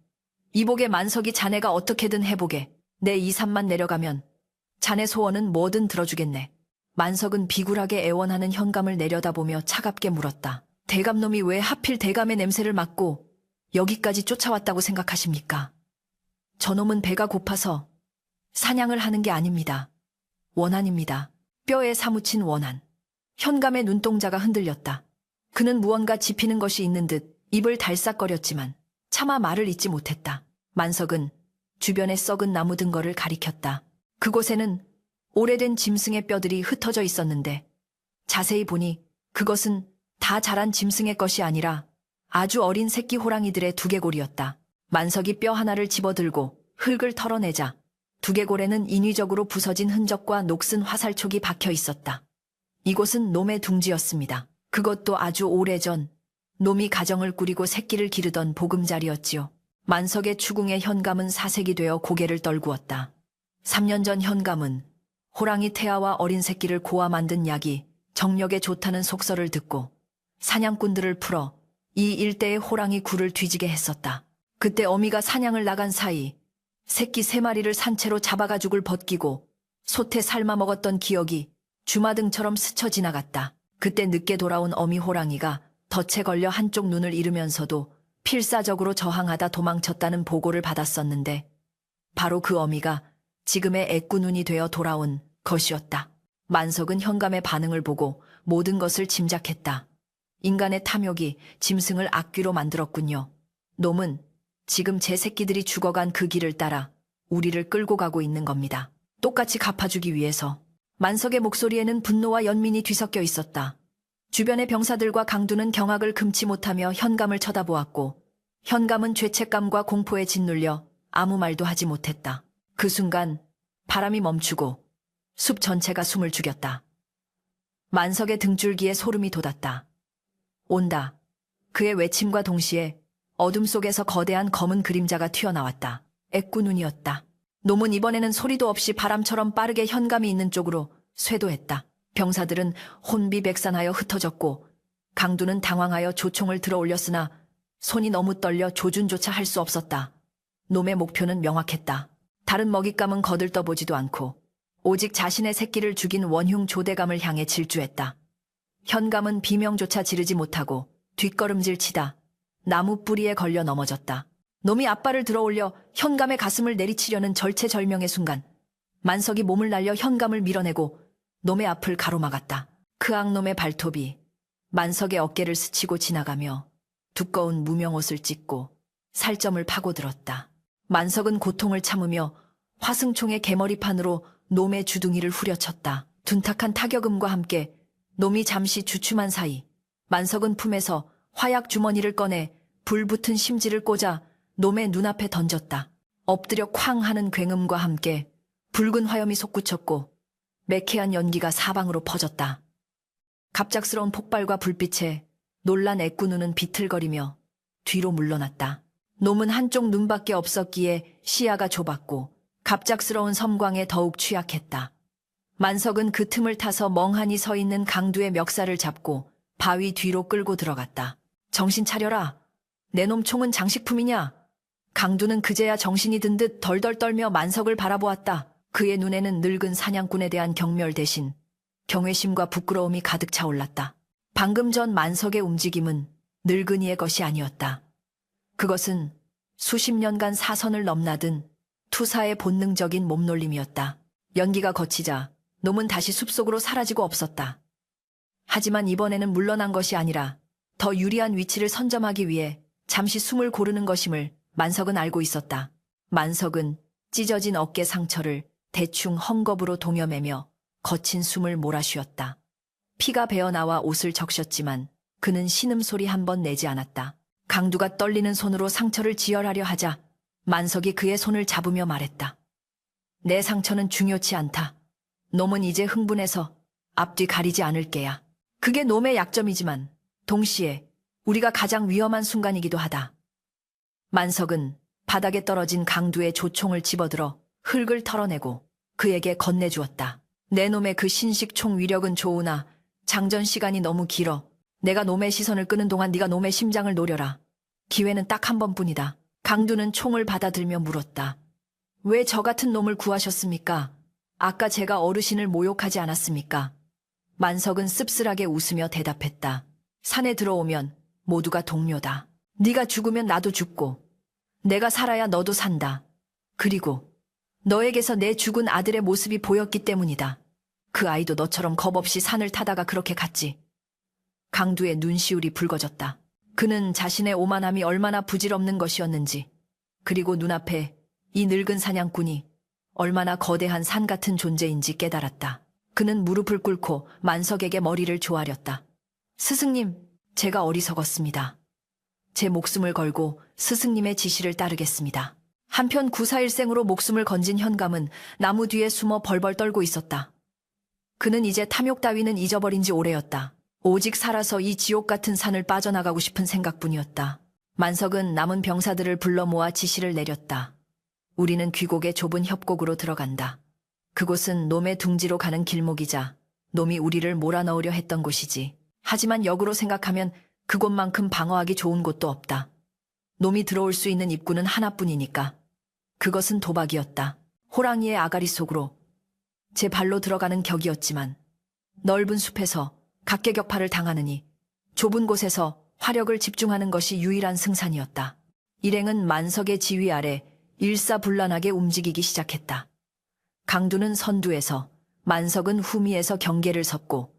이복의 만석이 자네가 어떻게든 해보게. 내 2, 3만 내려가면 자네 소원은 뭐든 들어주겠네. 만석은 비굴하게 애원하는 현감을 내려다보며 차갑게 물었다. 대감놈이 왜 하필 대감의 냄새를 맡고 여기까지 쫓아왔다고 생각하십니까? 저놈은 배가 고파서 사냥을 하는 게 아닙니다. 원한입니다. 뼈에 사무친 원한. 현감의 눈동자가 흔들렸다. 그는 무언가 짚히는 것이 있는 듯 입을 달싹거렸지만 차마 말을 잇지 못했다. 만석은 주변의 썩은 나무 등거를 가리켰다. 그곳에는 오래된 짐승의 뼈들이 흩어져 있었는데 자세히 보니 그것은 다 자란 짐승의 것이 아니라 아주 어린 새끼 호랑이들의 두개골이었다. 만석이 뼈 하나를 집어들고 흙을 털어내자 두개골에는 인위적으로 부서진 흔적과 녹슨 화살촉이 박혀 있었다. 이곳은 놈의 둥지였습니다. 그것도 아주 오래전 놈이 가정을 꾸리고 새끼를 기르던 보금자리였지요. 만석의 추궁에 현감은 사색이 되어 고개를 떨구었다. 3년 전 현감은 호랑이 태아와 어린 새끼를 고아 만든 약이 정력에 좋다는 속설을 듣고 사냥꾼들을 풀어 이 일대의 호랑이 굴을 뒤지게 했었다. 그때 어미가 사냥을 나간 사이 새끼 3마리를 산채로 잡아가죽을 벗기고 솥에 삶아 먹었던 기억이 주마등처럼 스쳐 지나갔다. 그때 늦게 돌아온 어미 호랑이가 덫에 걸려 한쪽 눈을 잃으면서도 필사적으로 저항하다 도망쳤다는 보고를 받았었는데 바로 그 어미가 지금의 애꾸눈이 되어 돌아온 것이었다. 만석은 현감의 반응을 보고 모든 것을 짐작했다. 인간의 탐욕이 짐승을 악귀로 만들었군요. 놈은 지금 제 새끼들이 죽어간 그 길을 따라 우리를 끌고 가고 있는 겁니다. 똑같이 갚아주기 위해서. 만석의 목소리에는 분노와 연민이 뒤섞여 있었다. 주변의 병사들과 강두는 경악을 금치 못하며 현감을 쳐다보았고 현감은 죄책감과 공포에 짓눌려 아무 말도 하지 못했다. 그 순간 바람이 멈추고 숲 전체가 숨을 죽였다. 만석의 등줄기에 소름이 돋았다. 온다. 그의 외침과 동시에 어둠 속에서 거대한 검은 그림자가 튀어나왔다. 애꾸눈이었다. 놈은 이번에는 소리도 없이 바람처럼 빠르게 현감이 있는 쪽으로 쇄도했다. 병사들은 혼비백산하여 흩어졌고 강두는 당황하여 조총을 들어 올렸으나 손이 너무 떨려 조준조차 할 수 없었다. 놈의 목표는 명확했다. 다른 먹잇감은 거들떠보지도 않고 오직 자신의 새끼를 죽인 원흉 조대감을 향해 질주했다. 현감은 비명조차 지르지 못하고 뒷걸음질 치다 나무 뿌리에 걸려 넘어졌다. 놈이 앞발을 들어 올려 현감의 가슴을 내리치려는 절체절명의 순간 만석이 몸을 날려 현감을 밀어내고 놈의 앞을 가로막았다. 그 악놈의 발톱이 만석의 어깨를 스치고 지나가며 두꺼운 무명옷을 찢고 살점을 파고들었다. 만석은 고통을 참으며 화승총의 개머리판으로 놈의 주둥이를 후려쳤다. 둔탁한 타격음과 함께 놈이 잠시 주춤한 사이 만석은 품에서 화약 주머니를 꺼내 불붙은 심지를 꽂아 놈의 눈앞에 던졌다. 엎드려 쾅 하는 굉음과 함께 붉은 화염이 솟구쳤고 매캐한 연기가 사방으로 퍼졌다. 갑작스러운 폭발과 불빛에 놀란 애꾸눈은 비틀거리며 뒤로 물러났다. 놈은 한쪽 눈밖에 없었기에 시야가 좁았고 갑작스러운 섬광에 더욱 취약했다. 만석은 그 틈을 타서 멍하니 서 있는 강두의 멱살을 잡고 바위 뒤로 끌고 들어갔다. 정신 차려라. 내 놈 총은 장식품이냐? 강두는 그제야 정신이 든 듯 덜덜 떨며 만석을 바라보았다. 그의 눈에는 늙은 사냥꾼에 대한 경멸 대신 경외심과 부끄러움이 가득 차올랐다. 방금 전 만석의 움직임은 늙은이의 것이 아니었다. 그것은 수십 년간 사선을 넘나든 투사의 본능적인 몸놀림이었다. 연기가 거치자 놈은 다시 숲속으로 사라지고 없었다. 하지만 이번에는 물러난 것이 아니라 더 유리한 위치를 선점하기 위해 잠시 숨을 고르는 것임을 만석은 알고 있었다. 만석은 찢어진 어깨 상처를 대충 헝겊으로 동여매며 거친 숨을 몰아쉬었다. 피가 배어나와 옷을 적셨지만 그는 신음소리 한 번 내지 않았다. 강두가 떨리는 손으로 상처를 지혈하려 하자 만석이 그의 손을 잡으며 말했다. 내 상처는 중요치 않다. 놈은 이제 흥분해서 앞뒤 가리지 않을 게야. 그게 놈의 약점이지만 동시에 우리가 가장 위험한 순간이기도 하다. 만석은 바닥에 떨어진 강두의 조총을 집어들어 흙을 털어내고 그에게 건네주었다. 내 놈의 그 신식총 위력은 좋으나 장전 시간이 너무 길어. 내가 놈의 시선을 끄는 동안 네가 놈의 심장을 노려라. 기회는 딱 한 번뿐이다. 강두는 총을 받아들며 물었다. 왜 저 같은 놈을 구하셨습니까? 아까 제가 어르신을 모욕하지 않았습니까? 만석은 씁쓸하게 웃으며 대답했다. 산에 들어오면 모두가 동료다. 네가 죽으면 나도 죽고 내가 살아야 너도 산다. 그리고 너에게서 내 죽은 아들의 모습이 보였기 때문이다. 그 아이도 너처럼 겁없이 산을 타다가 그렇게 갔지. 강두의 눈시울이 붉어졌다. 그는 자신의 오만함이 얼마나 부질없는 것이었는지, 그리고 눈앞에 이 늙은 사냥꾼이 얼마나 거대한 산 같은 존재인지 깨달았다. 그는 무릎을 꿇고 만석에게 머리를 조아렸다. 스승님, 제가 어리석었습니다. 제 목숨을 걸고 스승님의 지시를 따르겠습니다. 한편 구사일생으로 목숨을 건진 현감은 나무 뒤에 숨어 벌벌 떨고 있었다. 그는 이제 탐욕 따위는 잊어버린 지 오래였다. 오직 살아서 이 지옥 같은 산을 빠져나가고 싶은 생각뿐이었다. 만석은 남은 병사들을 불러 모아 지시를 내렸다. 우리는 귀곡의 좁은 협곡으로 들어간다. 그곳은 놈의 둥지로 가는 길목이자 놈이 우리를 몰아넣으려 했던 곳이지. 하지만 역으로 생각하면 그곳만큼 방어하기 좋은 곳도 없다. 놈이 들어올 수 있는 입구는 하나뿐이니까. 그것은 도박이었다. 호랑이의 아가리 속으로. 제 발로 들어가는 격이었지만 넓은 숲에서 각계격파를 당하느니 좁은 곳에서 화력을 집중하는 것이 유일한 승산이었다. 일행은 만석의 지휘 아래 일사불란하게 움직이기 시작했다. 강두는 선두에서, 만석은 후미에서 경계를 섰고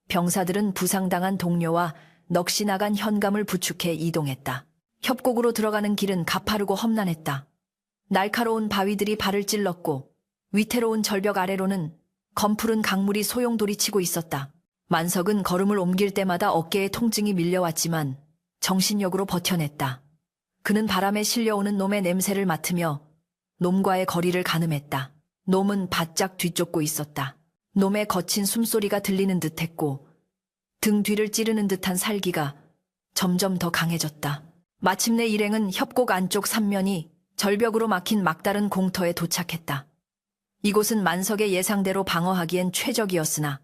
병사들은 부상당한 동료와 넋이 나간 현감을 부축해 이동했다. 협곡으로 들어가는 길은 가파르고 험난했다. 날카로운 바위들이 발을 찔렀고 위태로운 절벽 아래로는 검푸른 강물이 소용돌이치고 있었다. 만석은 걸음을 옮길 때마다 어깨에 통증이 밀려왔지만 정신력으로 버텨냈다. 그는 바람에 실려오는 놈의 냄새를 맡으며 놈과의 거리를 가늠했다. 놈은 바짝 뒤쫓고 있었다. 놈의 거친 숨소리가 들리는 듯했고 등 뒤를 찌르는 듯한 살기가 점점 더 강해졌다. 마침내 일행은 협곡 안쪽 삼면이 절벽으로 막힌 막다른 공터에 도착했다. 이곳은 만석의 예상대로 방어하기엔 최적이었으나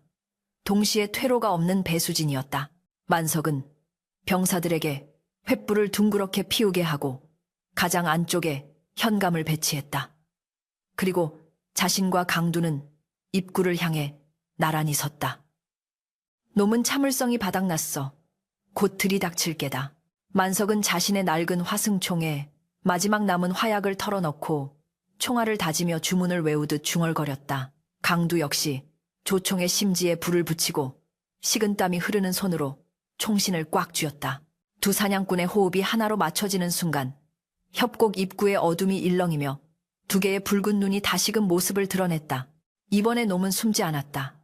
동시에 퇴로가 없는 배수진이었다. 만석은 병사들에게 횃불을 둥그렇게 피우게 하고 가장 안쪽에 현감을 배치했다. 그리고 자신과 강두는 입구를 향해 나란히 섰다. 놈은 참을성이 바닥났어. 곧 들이닥칠 게다. 만석은 자신의 낡은 화승총에 마지막 남은 화약을 털어넣고 총알을 다지며 주문을 외우듯 중얼거렸다. 강두 역시 조총의 심지에 불을 붙이고 식은땀이 흐르는 손으로 총신을 꽉 쥐었다. 두 사냥꾼의 호흡이 하나로 맞춰지는 순간 협곡 입구의 어둠이 일렁이며 두 개의 붉은 눈이 다시금 모습을 드러냈다. 이번에 놈은 숨지 않았다.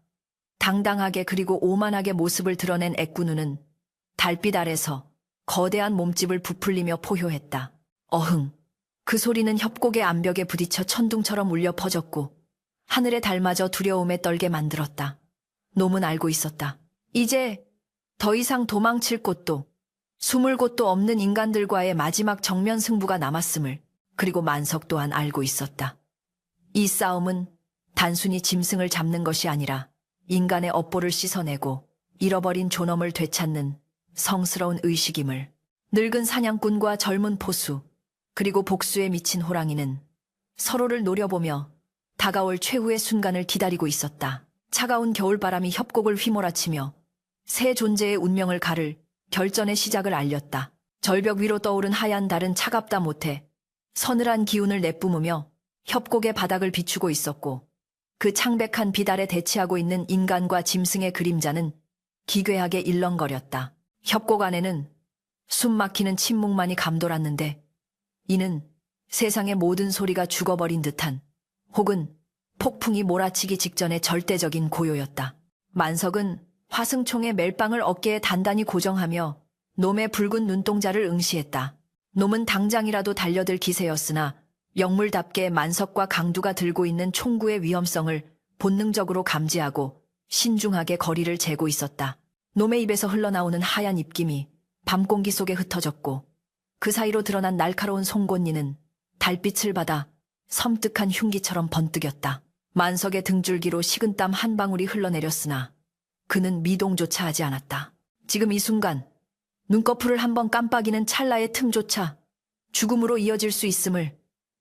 당당하게 그리고 오만하게 모습을 드러낸 애꾸눈은 달빛 아래서 거대한 몸집을 부풀리며 포효했다. 어흥! 그 소리는 협곡의 암벽에 부딪혀 천둥처럼 울려 퍼졌고 하늘의 달마저 두려움에 떨게 만들었다. 놈은 알고 있었다. 이제 더 이상 도망칠 곳도 숨을 곳도 없는 인간들과의 마지막 정면 승부가 남았음을. 그리고 만석 또한 알고 있었다. 이 싸움은 단순히 짐승을 잡는 것이 아니라 인간의 업보를 씻어내고 잃어버린 존엄을 되찾는 성스러운 의식임을. 늙은 사냥꾼과 젊은 포수, 그리고 복수에 미친 호랑이는 서로를 노려보며 다가올 최후의 순간을 기다리고 있었다. 차가운 겨울바람이 협곡을 휘몰아치며 새 존재의 운명을 가를 결전의 시작을 알렸다. 절벽 위로 떠오른 하얀 달은 차갑다 못해 서늘한 기운을 내뿜으며 협곡의 바닥을 비추고 있었고 그 창백한 빛 아래 대치하고 있는 인간과 짐승의 그림자는 기괴하게 일렁거렸다. 협곡 안에는 숨 막히는 침묵만이 감돌았는데 이는 세상의 모든 소리가 죽어버린 듯한 혹은 폭풍이 몰아치기 직전의 절대적인 고요였다. 만석은 화승총의 멜빵을 어깨에 단단히 고정하며 놈의 붉은 눈동자를 응시했다. 놈은 당장이라도 달려들 기세였으나 영물답게 만석과 강두가 들고 있는 총구의 위험성을 본능적으로 감지하고 신중하게 거리를 재고 있었다. 놈의 입에서 흘러나오는 하얀 입김이 밤공기 속에 흩어졌고 그 사이로 드러난 날카로운 송곳니는 달빛을 받아 섬뜩한 흉기처럼 번뜩였다. 만석의 등줄기로 식은땀 한 방울이 흘러내렸으나 그는 미동조차 하지 않았다. 지금 이 순간 눈꺼풀을 한번 깜빡이는 찰나의 틈조차 죽음으로 이어질 수 있음을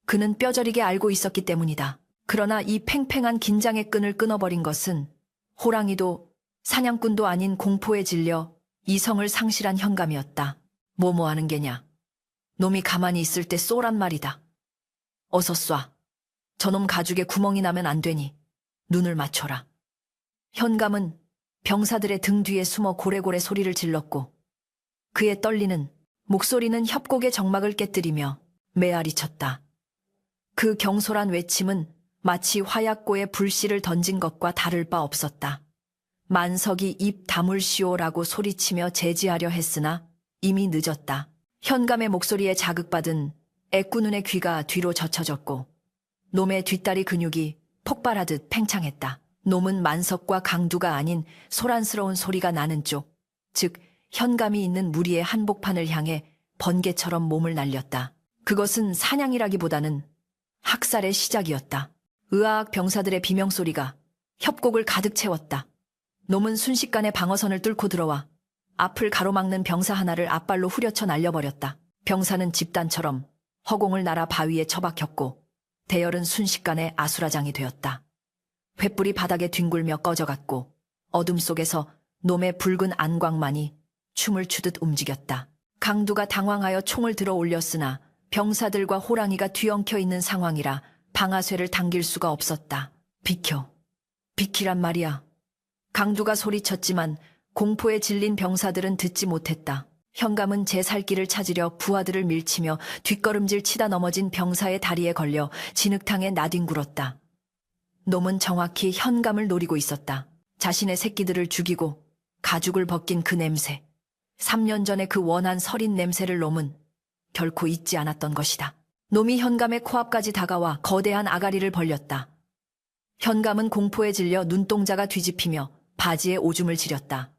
그는 뼈저리게 알고 있었기 때문이다. 그러나 이 팽팽한 긴장의 끈을 끊어버린 것은 호랑이도 사냥꾼도 아닌 공포에 질려 이성을 상실한 현감이었다. 뭐 하는 게냐. 놈이 가만히 있을 때 쏘란 말이다. 어서 쏴. 저놈 가죽에 구멍이 나면 안 되니 눈을 맞춰라. 현감은 병사들의 등 뒤에 숨어 고래고래 소리를 질렀고 그의 떨리는 목소리는 협곡의 정막을 깨뜨리며 메아리 쳤다. 그 경솔한 외침은 마치 화약고에 불씨를 던진 것과 다를 바 없었다. 만석이 입 다물시오라고 소리치며 제지하려 했으나 이미 늦었다. 현감의 목소리에 자극받은 애꾸눈의 귀가 뒤로 젖혀졌고 놈의 뒷다리 근육이 폭발하듯 팽창했다. 놈은 만석과 강두가 아닌 소란스러운 소리가 나는 쪽, 즉 현감이 있는 무리의 한복판을 향해 번개처럼 몸을 날렸다. 그것은 사냥이라기보다는 학살의 시작이었다. 의아악 병사들의 비명소리가 협곡을 가득 채웠다. 놈은 순식간에 방어선을 뚫고 들어와 앞을 가로막는 병사 하나를 앞발로 후려쳐 날려버렸다. 병사는 집단처럼 허공을 날아 바위에 처박혔고 대열은 순식간에 아수라장이 되었다. 횃불이 바닥에 뒹굴며 꺼져갔고 어둠 속에서 놈의 붉은 안광만이 춤을 추듯 움직였다. 강두가 당황하여 총을 들어 올렸으나 병사들과 호랑이가 뒤엉켜 있는 상황이라 방아쇠를 당길 수가 없었다. 비켜. 비키란 말이야. 강두가 소리쳤지만 공포에 질린 병사들은 듣지 못했다. 현감은 제 살길을 찾으려 부하들을 밀치며 뒷걸음질 치다 넘어진 병사의 다리에 걸려 진흙탕에 나뒹굴었다. 놈은 정확히 현감을 노리고 있었다. 자신의 새끼들을 죽이고 가죽을 벗긴 그 냄새. 3년 전의 그 원한 서린 냄새를 놈은 결코 잊지 않았던 것이다. 놈이 현감의 코앞까지 다가와 거대한 아가리를 벌렸다. 현감은 공포에 질려 눈동자가 뒤집히며 바지에 오줌을 지렸다.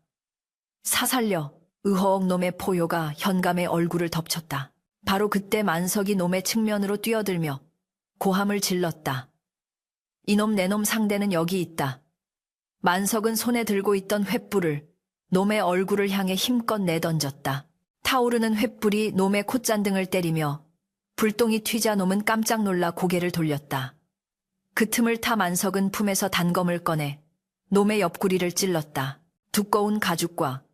사살려. 의허억 놈의 포효가 현감의 얼굴을 덮쳤다. 바로 그때 만석이 놈의 측면으로 뛰어들며 고함을 질렀다. 이놈 내놈 상대는 여기 있다. 만석은 손에 들고 있던 횃불을 놈의 얼굴을 향해 힘껏 내던졌다. 타오르는 횃불이 놈의 콧잔등을 때리며 불똥이 튀자 놈은 깜짝 놀라 고개를 돌렸다. 그 틈을 타 만석은 품에서 단검을 꺼내 놈의 옆구리를 찔렀다. 두꺼운 가죽과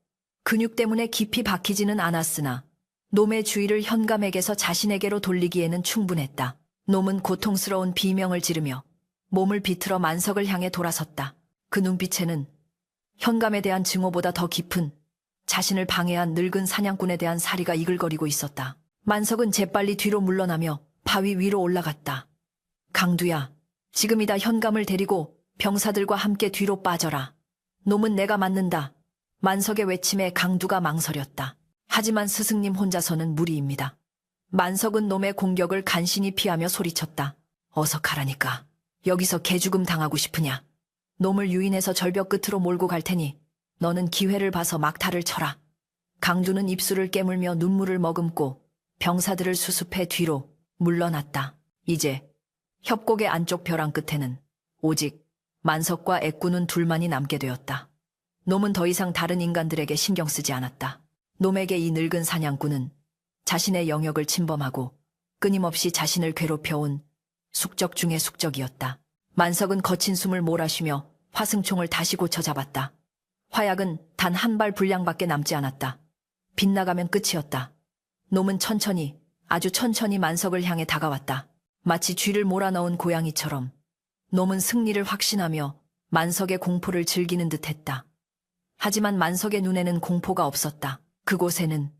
근육 때문에 깊이 박히지는 않았으나 놈의 주의를 현감에게서 자신에게로 돌리기에는 충분했다. 놈은 고통스러운 비명을 지르며 몸을 비틀어 만석을 향해 돌아섰다. 그 눈빛에는 현감에 대한 증오보다 더 깊은 자신을 방해한 늙은 사냥꾼에 대한 사리가 이글거리고 있었다. 만석은 재빨리 뒤로 물러나며 바위 위로 올라갔다. 강두야, 지금이다. 현감을 데리고 병사들과 함께 뒤로 빠져라. 놈은 내가 맞는다. 만석의 외침에 강두가 망설였다. 하지만 스승님 혼자서는 무리입니다. 만석은 놈의 공격을 간신히 피하며 소리쳤다. 어서 가라니까. 여기서 개죽음 당하고 싶으냐. 놈을 유인해서 절벽 끝으로 몰고 갈 테니 너는 기회를 봐서 막타를 쳐라. 강두는 입술을 깨물며 눈물을 머금고 병사들을 수습해 뒤로 물러났다. 이제 협곡의 안쪽 벼랑 끝에는 오직 만석과 애꾸는 둘만이 남게 되었다. 놈은 더 이상 다른 인간들에게 신경 쓰지 않았다. 놈에게 이 늙은 사냥꾼은 자신의 영역을 침범하고 끊임없이 자신을 괴롭혀온 숙적 중의 숙적이었다. 만석은 거친 숨을 몰아쉬며 화승총을 다시 고쳐 잡았다. 화약은 단 한 발 분량밖에 남지 않았다. 빗나가면 끝이었다. 놈은 천천히, 아주 천천히 만석을 향해 다가왔다. 마치 쥐를 몰아넣은 고양이처럼 놈은 승리를 확신하며 만석의 공포를 즐기는 듯했다. 하지만 만석의 눈에는 공포가 없었다. 그곳에는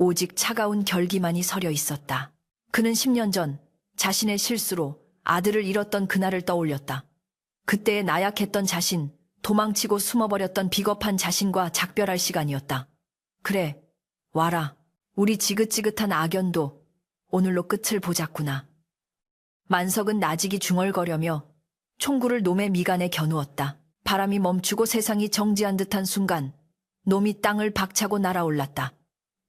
오직 차가운 결기만이 서려 있었다. 그는 10년 전 자신의 실수로 아들을 잃었던 그날을 떠올렸다. 그때의 나약했던 자신, 도망치고 숨어버렸던 비겁한 자신과 작별할 시간이었다. 그래, 와라. 우리 지긋지긋한 악연도 오늘로 끝을 보자꾸나. 만석은 나직이 중얼거려며 총구를 놈의 미간에 겨누었다. 바람이 멈추고 세상이 정지한 듯한 순간 놈이 땅을 박차고 날아올랐다.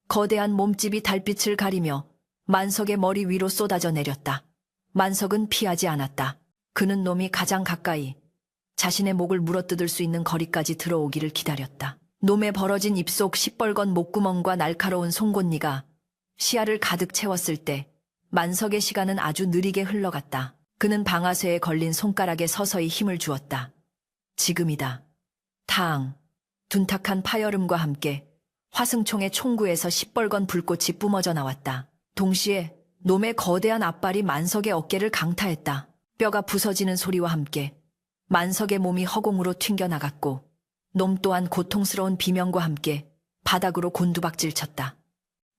거대한 몸집이 달빛을 가리며 만석의 머리 위로 쏟아져 내렸다. 만석은 피하지 않았다. 그는 놈이 가장 가까이 자신의 목을 물어뜯을 수 있는 거리까지 들어오기를 기다렸다. 놈의 벌어진 입속 시뻘건 목구멍과 날카로운 송곳니가 시야를 가득 채웠을 때 만석의 시간은 아주 느리게 흘러갔다. 그는 방아쇠에 걸린 손가락에 서서히 힘을 주었다. 지금이다. 탕. 둔탁한 파열음과 함께 화승총의 총구에서 시뻘건 불꽃이 뿜어져 나왔다. 동시에 놈의 거대한 앞발이 만석의 어깨를 강타했다. 뼈가 부서지는 소리와 함께 만석의 몸이 허공으로 튕겨나갔고 놈 또한 고통스러운 비명과 함께 바닥으로 곤두박질 쳤다.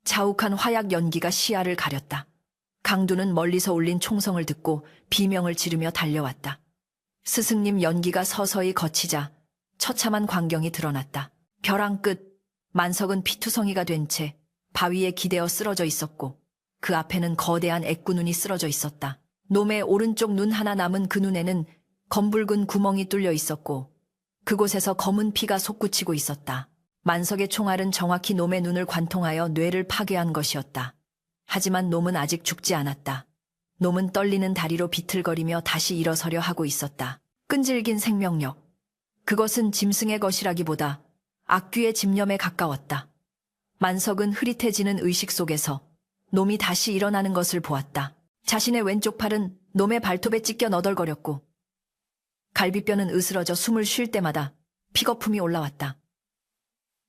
자욱한 화약 연기가 시야를 가렸다. 강두는 멀리서 울린 총성을 듣고 비명을 지르며 달려왔다. 스승님 연기가 서서히 거치자 처참한 광경이 드러났다. 벼랑 끝 만석은 피투성이가 된 채 바위에 기대어 쓰러져 있었고 그 앞에는 거대한 애꾸눈이 쓰러져 있었다. 놈의 오른쪽 눈 하나 남은 그 눈에는 검붉은 구멍이 뚫려 있었고 그곳에서 검은 피가 솟구치고 있었다. 만석의 총알은 정확히 놈의 눈을 관통하여 뇌를 파괴한 것이었다. 하지만 놈은 아직 죽지 않았다. 놈은 떨리는 다리로 비틀거리며 다시 일어서려 하고 있었다. 끈질긴 생명력. 그것은 짐승의 것이라기보다 악귀의 집념에 가까웠다. 만석은 흐릿해지는 의식 속에서 놈이 다시 일어나는 것을 보았다. 자신의 왼쪽 팔은 놈의 발톱에 찢겨 너덜거렸고 갈비뼈는 으스러져 숨을 쉴 때마다 피거품이 올라왔다.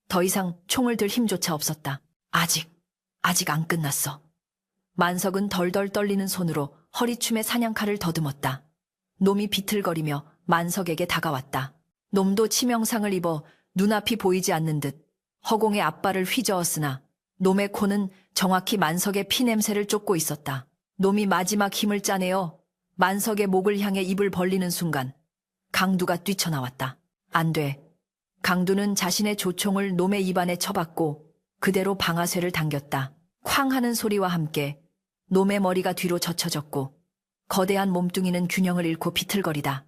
더 이상 총을 들 힘조차 없었다. 아직 안 끝났어. 만석은 덜덜 떨리는 손으로 허리춤에 사냥칼을 더듬었다. 놈이 비틀거리며 만석에게 다가왔다. 놈도 치명상을 입어 눈앞이 보이지 않는 듯 허공에 앞발을 휘저었으나 놈의 코는 정확히 만석의 피냄새를 쫓고 있었다. 놈이 마지막 힘을 짜내어 만석의 목을 향해 입을 벌리는 순간 강두가 뛰쳐나왔다. 안 돼. 강두는 자신의 조총을 놈의 입안에 쳐박고 그대로 방아쇠를 당겼다. 쾅 하는 소리와 함께 놈의 머리가 뒤로 젖혀졌고 거대한 몸뚱이는 균형을 잃고 비틀거리다.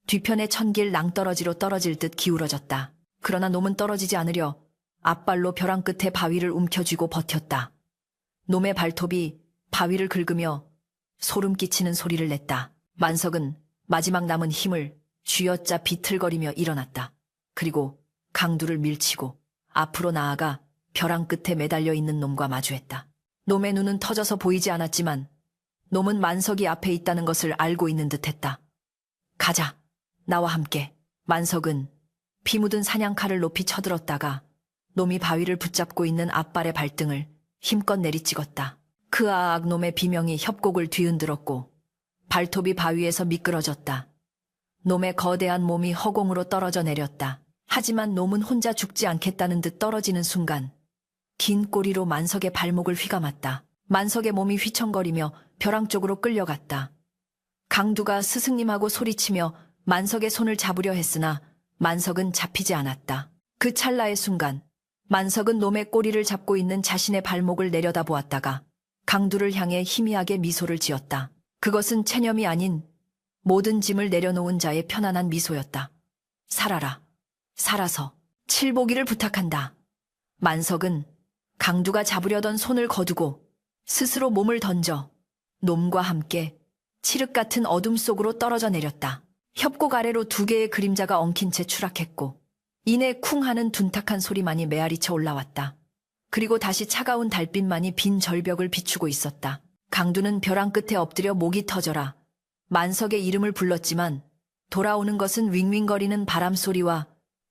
뒤편의 천길 낭떠러지로 떨어질 듯 기울어졌다. 그러나 놈은 떨어지지 않으려 앞발로 벼랑 끝에 바위를 움켜쥐고 버텼다. 놈의 발톱이 바위를 긁으며 소름 끼치는 소리를 냈다. 만석은 마지막 남은 힘을 쥐어짜 비틀거리며 일어났다. 그리고 강두를 밀치고 앞으로 나아가 벼랑 끝에 매달려 있는 놈과 마주했다. 놈의 눈은 터져서 보이지 않았지만 놈은 만석이 앞에 있다는 것을 알고 있는 듯했다. 가자. 나와 함께. 만석은 피 묻은 사냥칼을 높이 쳐들었다가 놈이 바위를 붙잡고 있는 앞발의 발등을 힘껏 내리찍었다. 크아악 놈의 비명이 협곡을 뒤흔들었고 발톱이 바위에서 미끄러졌다. 놈의 거대한 몸이 허공으로 떨어져 내렸다. 하지만 놈은 혼자 죽지 않겠다는 듯 떨어지는 순간 긴 꼬리로 만석의 발목을 휘감았다. 만석의 몸이 휘청거리며 벼랑 쪽으로 끌려갔다. 강두가 스승님하고 소리치며 만석의 손을 잡으려 했으나 만석은 잡히지 않았다. 그 찰나의 순간 만석은 놈의 꼬리를 잡고 있는 자신의 발목을 내려다보았다가 강두를 향해 희미하게 미소를 지었다. 그것은 체념이 아닌 모든 짐을 내려놓은 자의 편안한 미소였다. 살아라. 살아서 칠보기를 부탁한다. 만석은 강두가 잡으려던 손을 거두고 스스로 몸을 던져 놈과 함께 칠흑 같은 어둠 속으로 떨어져 내렸다. 협곡 아래로 두 개의 그림자가 엉킨 채 추락했고 이내 쿵 하는 둔탁한 소리만이 메아리쳐 올라왔다. 그리고 다시 차가운 달빛만이 빈 절벽을 비추고 있었다. 강두는 벼랑 끝에 엎드려 목이 터져라 만석의 이름을 불렀지만 돌아오는 것은 윙윙거리는 바람 소리와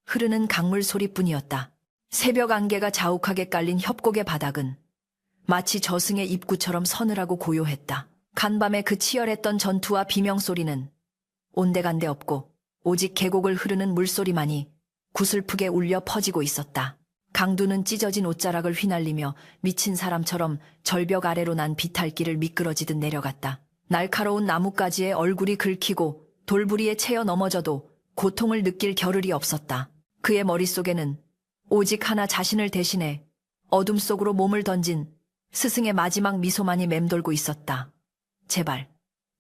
흐르는 강물 소리뿐이었다. 새벽 안개가 자욱하게 깔린 협곡의 바닥은 마치 저승의 입구처럼 서늘하고 고요했다. 간밤의 그 치열했던 전투와 비명소리는 온데간데 없고 오직 계곡을 흐르는 물소리만이 구슬프게 울려 퍼지고 있었다. 강두는 찢어진 옷자락을 휘날리며 미친 사람처럼 절벽 아래로 난 비탈길을 미끄러지듯 내려갔다. 날카로운 나뭇가지에 얼굴이 긁히고 돌부리에 채여 넘어져도 고통을 느낄 겨를이 없었다. 그의 머릿속에는 오직 하나, 자신을 대신해 어둠 속으로 몸을 던진 스승의 마지막 미소만이 맴돌고 있었다. 제발,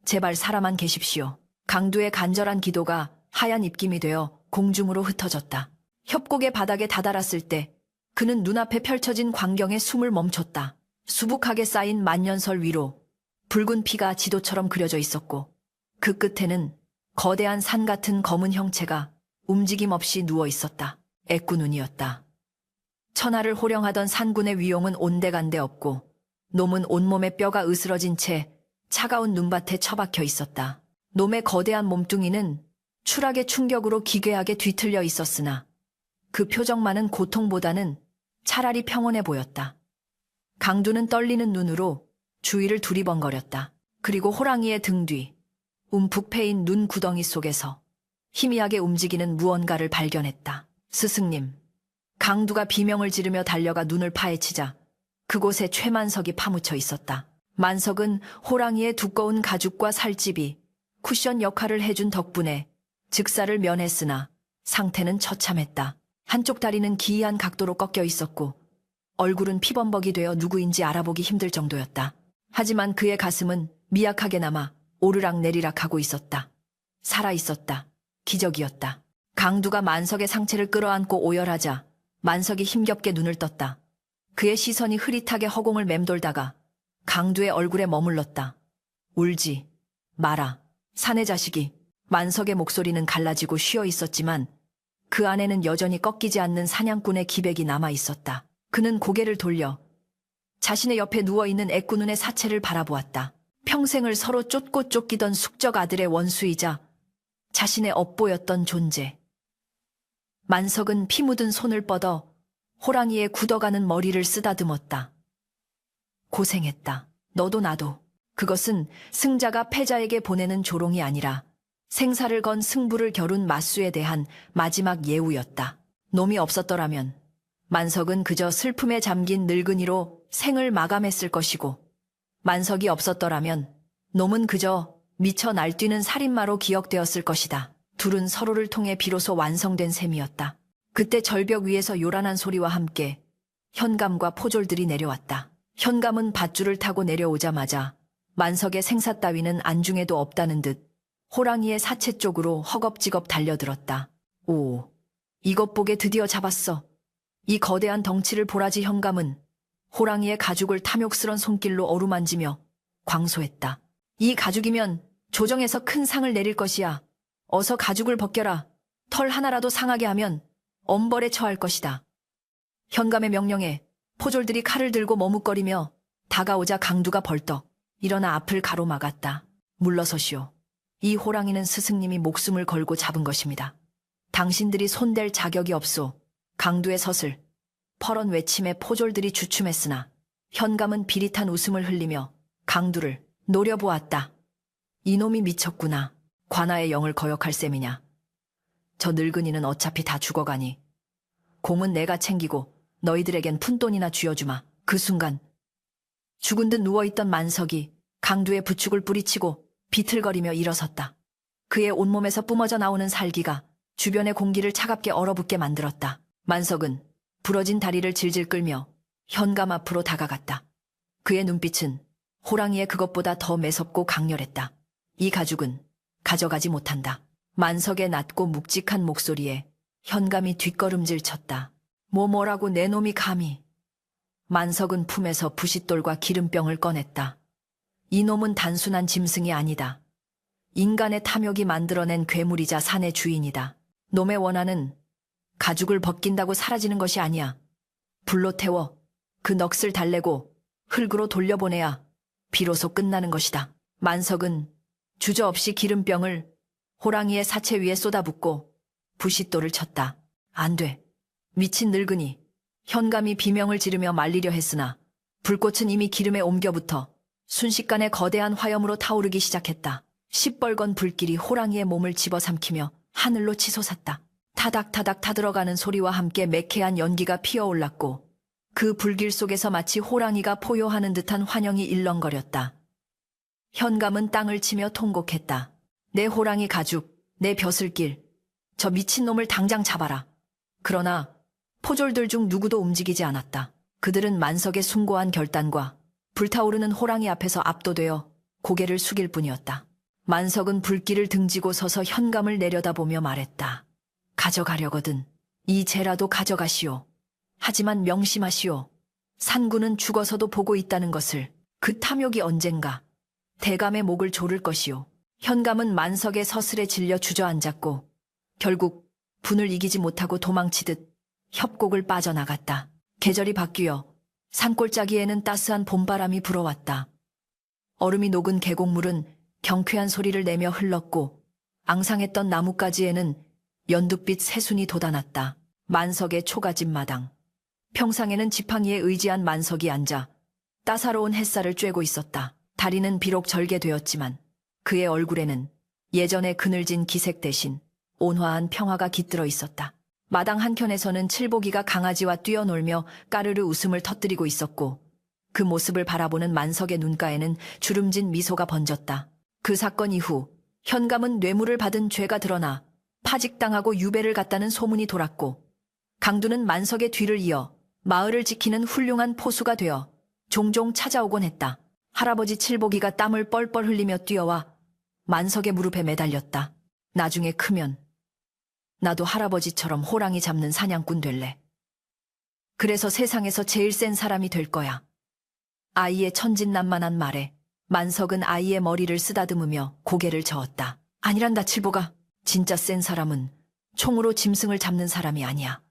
제발 살아만 계십시오. 강두의 간절한 기도가 하얀 입김이 되어 공중으로 흩어졌다. 협곡의 바닥에 다다랐을 때 그는 눈앞에 펼쳐진 광경에 숨을 멈췄다. 수북하게 쌓인 만년설 위로 붉은 피가 지도처럼 그려져 있었고 그 끝에는 거대한 산 같은 검은 형체가 움직임 없이 누워 있었다. 애꾸눈이었다. 천하를 호령하던 산군의 위용은 온데간데 없고 놈은 온몸에 뼈가 으스러진 채 차가운 눈밭에 처박혀 있었다. 놈의 거대한 몸뚱이는 추락의 충격으로 기괴하게 뒤틀려 있었으나 그 표정만은 고통보다는 차라리 평온해 보였다. 강두는 떨리는 눈으로 주위를 두리번거렸다. 그리고 호랑이의 등 뒤, 움푹 패인 눈 구덩이 속에서 희미하게 움직이는 무언가를 발견했다. 스승님. 강두가 비명을 지르며 달려가 눈을 파헤치자 그곳에 최만석이 파묻혀 있었다. 만석은 호랑이의 두꺼운 가죽과 살집이 쿠션 역할을 해준 덕분에 즉사를 면했으나 상태는 처참했다. 한쪽 다리는 기이한 각도로 꺾여 있었고 얼굴은 피범벅이 되어 누구인지 알아보기 힘들 정도였다. 하지만 그의 가슴은 미약하게나마 오르락내리락하고 있었다. 살아있었다. 기적이었다. 강두가 만석의 상체를 끌어안고 오열하자 만석이 힘겹게 눈을 떴다. 그의 시선이 흐릿하게 허공을 맴돌다가 강두의 얼굴에 머물렀다. 울지 마라, 사내 자식이. 만석의 목소리는 갈라지고 쉬어 있었지만 그 안에는 여전히 꺾이지 않는 사냥꾼의 기백이 남아 있었다. 그는 고개를 돌려 자신의 옆에 누워있는 애꾸눈의 사체를 바라보았다. 평생을 서로 쫓고 쫓기던 숙적 아들의 원수이자 자신의 업보였던 존재. 만석은 피 묻은 손을 뻗어 호랑이의 굳어가는 머리를 쓰다듬었다. 고생했다. 너도 나도. 그것은 승자가 패자에게 보내는 조롱이 아니라 생사를 건 승부를 겨룬 맞수에 대한 마지막 예우였다. 놈이 없었더라면 만석은 그저 슬픔에 잠긴 늙은이로 생을 마감했을 것이고 만석이 없었더라면 놈은 그저 미쳐 날뛰는 살인마로 기억되었을 것이다. 둘은 서로를 통해 비로소 완성된 셈이었다. 그때 절벽 위에서 요란한 소리와 함께 현감과 포졸들이 내려왔다. 현감은 밧줄을 타고 내려오자마자 만석의 생사 따위는 안중에도 없다는 듯 호랑이의 사체 쪽으로 허겁지겁 달려들었다. 오, 이것 보게 드디어 잡았어. 이 거대한 덩치를 보라지. 현감은 호랑이의 가죽을 탐욕스런 손길로 어루만지며 광소했다. 이 가죽이면 조정에서 큰 상을 내릴 것이야. 어서 가죽을 벗겨라. 털 하나라도 상하게 하면 엄벌에 처할 것이다. 현감의 명령에 포졸들이 칼을 들고 머뭇거리며 다가오자 강두가 벌떡 일어나 앞을 가로막았다. 물러서시오. 이 호랑이는 스승님이 목숨을 걸고 잡은 것입니다. 당신들이 손댈 자격이 없소. 강두의 서슬, 퍼런 외침에 포졸들이 주춤했으나 현감은 비릿한 웃음을 흘리며 강두를 노려보았다. 이놈이 미쳤구나. 관아의 영을 거역할 셈이냐. 저 늙은이는 어차피 다 죽어가니 공은 내가 챙기고 너희들에겐 푼돈이나 쥐어주마. 그 순간 죽은 듯 누워있던 만석이 강두의 부축을 뿌리치고 비틀거리며 일어섰다. 그의 온몸에서 뿜어져 나오는 살기가 주변의 공기를 차갑게 얼어붙게 만들었다. 만석은 부러진 다리를 질질 끌며 현감 앞으로 다가갔다. 그의 눈빛은 호랑이의 그것보다 더 매섭고 강렬했다. 이 가죽은 가져가지 못한다. 만석의 낮고 묵직한 목소리에 현감이 뒷걸음질 쳤다. 뭐라고 내 놈이 감히. 만석은 품에서 부싯돌과 기름병을 꺼냈다. 이 놈은 단순한 짐승이 아니다. 인간의 탐욕이 만들어낸 괴물이자 산의 주인이다. 놈의 원한은 가죽을 벗긴다고 사라지는 것이 아니야. 불로 태워 그 넋을 달래고 흙으로 돌려보내야 비로소 끝나는 것이다. 만석은 주저없이 기름병을 호랑이의 사체 위에 쏟아붓고 부싯돌을 쳤다. 안 돼. 미친 늙은이. 현감이 비명을 지르며 말리려 했으나 불꽃은 이미 기름에 옮겨붙어 순식간에 거대한 화염으로 타오르기 시작했다. 시뻘건 불길이 호랑이의 몸을 집어삼키며 하늘로 치솟았다. 타닥타닥 타들어가는 소리와 함께 매캐한 연기가 피어올랐고 그 불길 속에서 마치 호랑이가 포효하는 듯한 환영이 일렁거렸다. 현감은 땅을 치며 통곡했다. 내 호랑이 가죽, 내 벼슬길, 저 미친놈을 당장 잡아라. 그러나 포졸들 중 누구도 움직이지 않았다. 그들은 만석의 숭고한 결단과 불타오르는 호랑이 앞에서 압도되어 고개를 숙일 뿐이었다. 만석은 불길을 등지고 서서 현감을 내려다보며 말했다. 가져가려거든. 이 죄라도 가져가시오. 하지만 명심하시오. 산군은 죽어서도 보고 있다는 것을. 그 탐욕이 언젠가 대감의 목을 조를 것이오. 현감은 만석의 서슬에 질려 주저앉았고 결국 분을 이기지 못하고 도망치듯 협곡을 빠져나갔다. 계절이 바뀌어 산골짜기에는 따스한 봄바람이 불어왔다. 얼음이 녹은 계곡물은 경쾌한 소리를 내며 흘렀고 앙상했던 나뭇가지에는 연두빛 새순이 돋아났다. 만석의 초가집 마당. 평상에는 지팡이에 의지한 만석이 앉아 따사로운 햇살을 쬐고 있었다. 다리는 비록 절개되었지만 그의 얼굴에는 예전의 그늘진 기색 대신 온화한 평화가 깃들어 있었다. 마당 한켠에서는 칠보기가 강아지와 뛰어놀며 까르르 웃음을 터뜨리고 있었고 그 모습을 바라보는 만석의 눈가에는 주름진 미소가 번졌다. 그 사건 이후 현감은 뇌물을 받은 죄가 드러나 파직당하고 유배를 갔다는 소문이 돌았고 강두는 만석의 뒤를 이어 마을을 지키는 훌륭한 포수가 되어 종종 찾아오곤 했다. 할아버지 칠보기가 땀을 뻘뻘 흘리며 뛰어와 만석의 무릎에 매달렸다. 나중에 크면 나도 할아버지처럼 호랑이 잡는 사냥꾼 될래. 그래서 세상에서 제일 센 사람이 될 거야. 아이의 천진난만한 말에 만석은 아이의 머리를 쓰다듬으며 고개를 저었다. 아니란다 칠보가. 진짜 센 사람은 총으로 짐승을 잡는 사람이 아니야.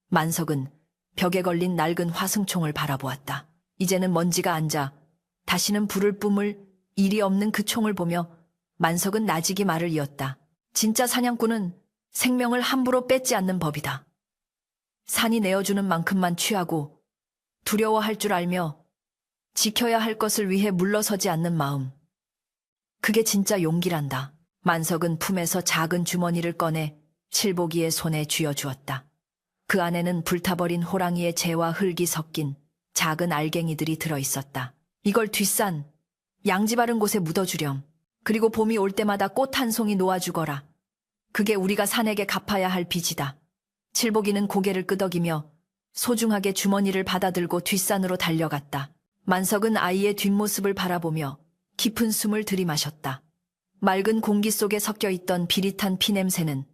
만석은 벽에 걸린 낡은 화승총을 바라보았다. 이제는 먼지가 앉아 다시는 불을 뿜을 일이 없는 그 총을 보며 만석은 나직이 말을 이었다. 진짜 사냥꾼은 생명을 함부로 뺏지 않는 법이다. 산이 내어주는 만큼만 취하고 두려워할 줄 알며 지켜야 할 것을 위해 물러서지 않는 마음. 그게 진짜 용기란다. 만석은 품에서 작은 주머니를 꺼내 칠보기의 손에 쥐어주었다. 그 안에는 불타버린 호랑이의 재와 흙이 섞인 작은 알갱이들이 들어있었다. 이걸 뒷산, 양지 바른 곳에 묻어주렴. 그리고 봄이 올 때마다 꽃 한 송이 놓아주거라. 그게 우리가 산에게 갚아야 할 빚이다. 칠보기는 고개를 끄덕이며 소중하게 주머니를 받아들고 뒷산으로 달려갔다. 만석은 아이의 뒷모습을 바라보며 깊은 숨을 들이마셨다. 맑은 공기 속에 섞여 있던 비릿한 피냄새는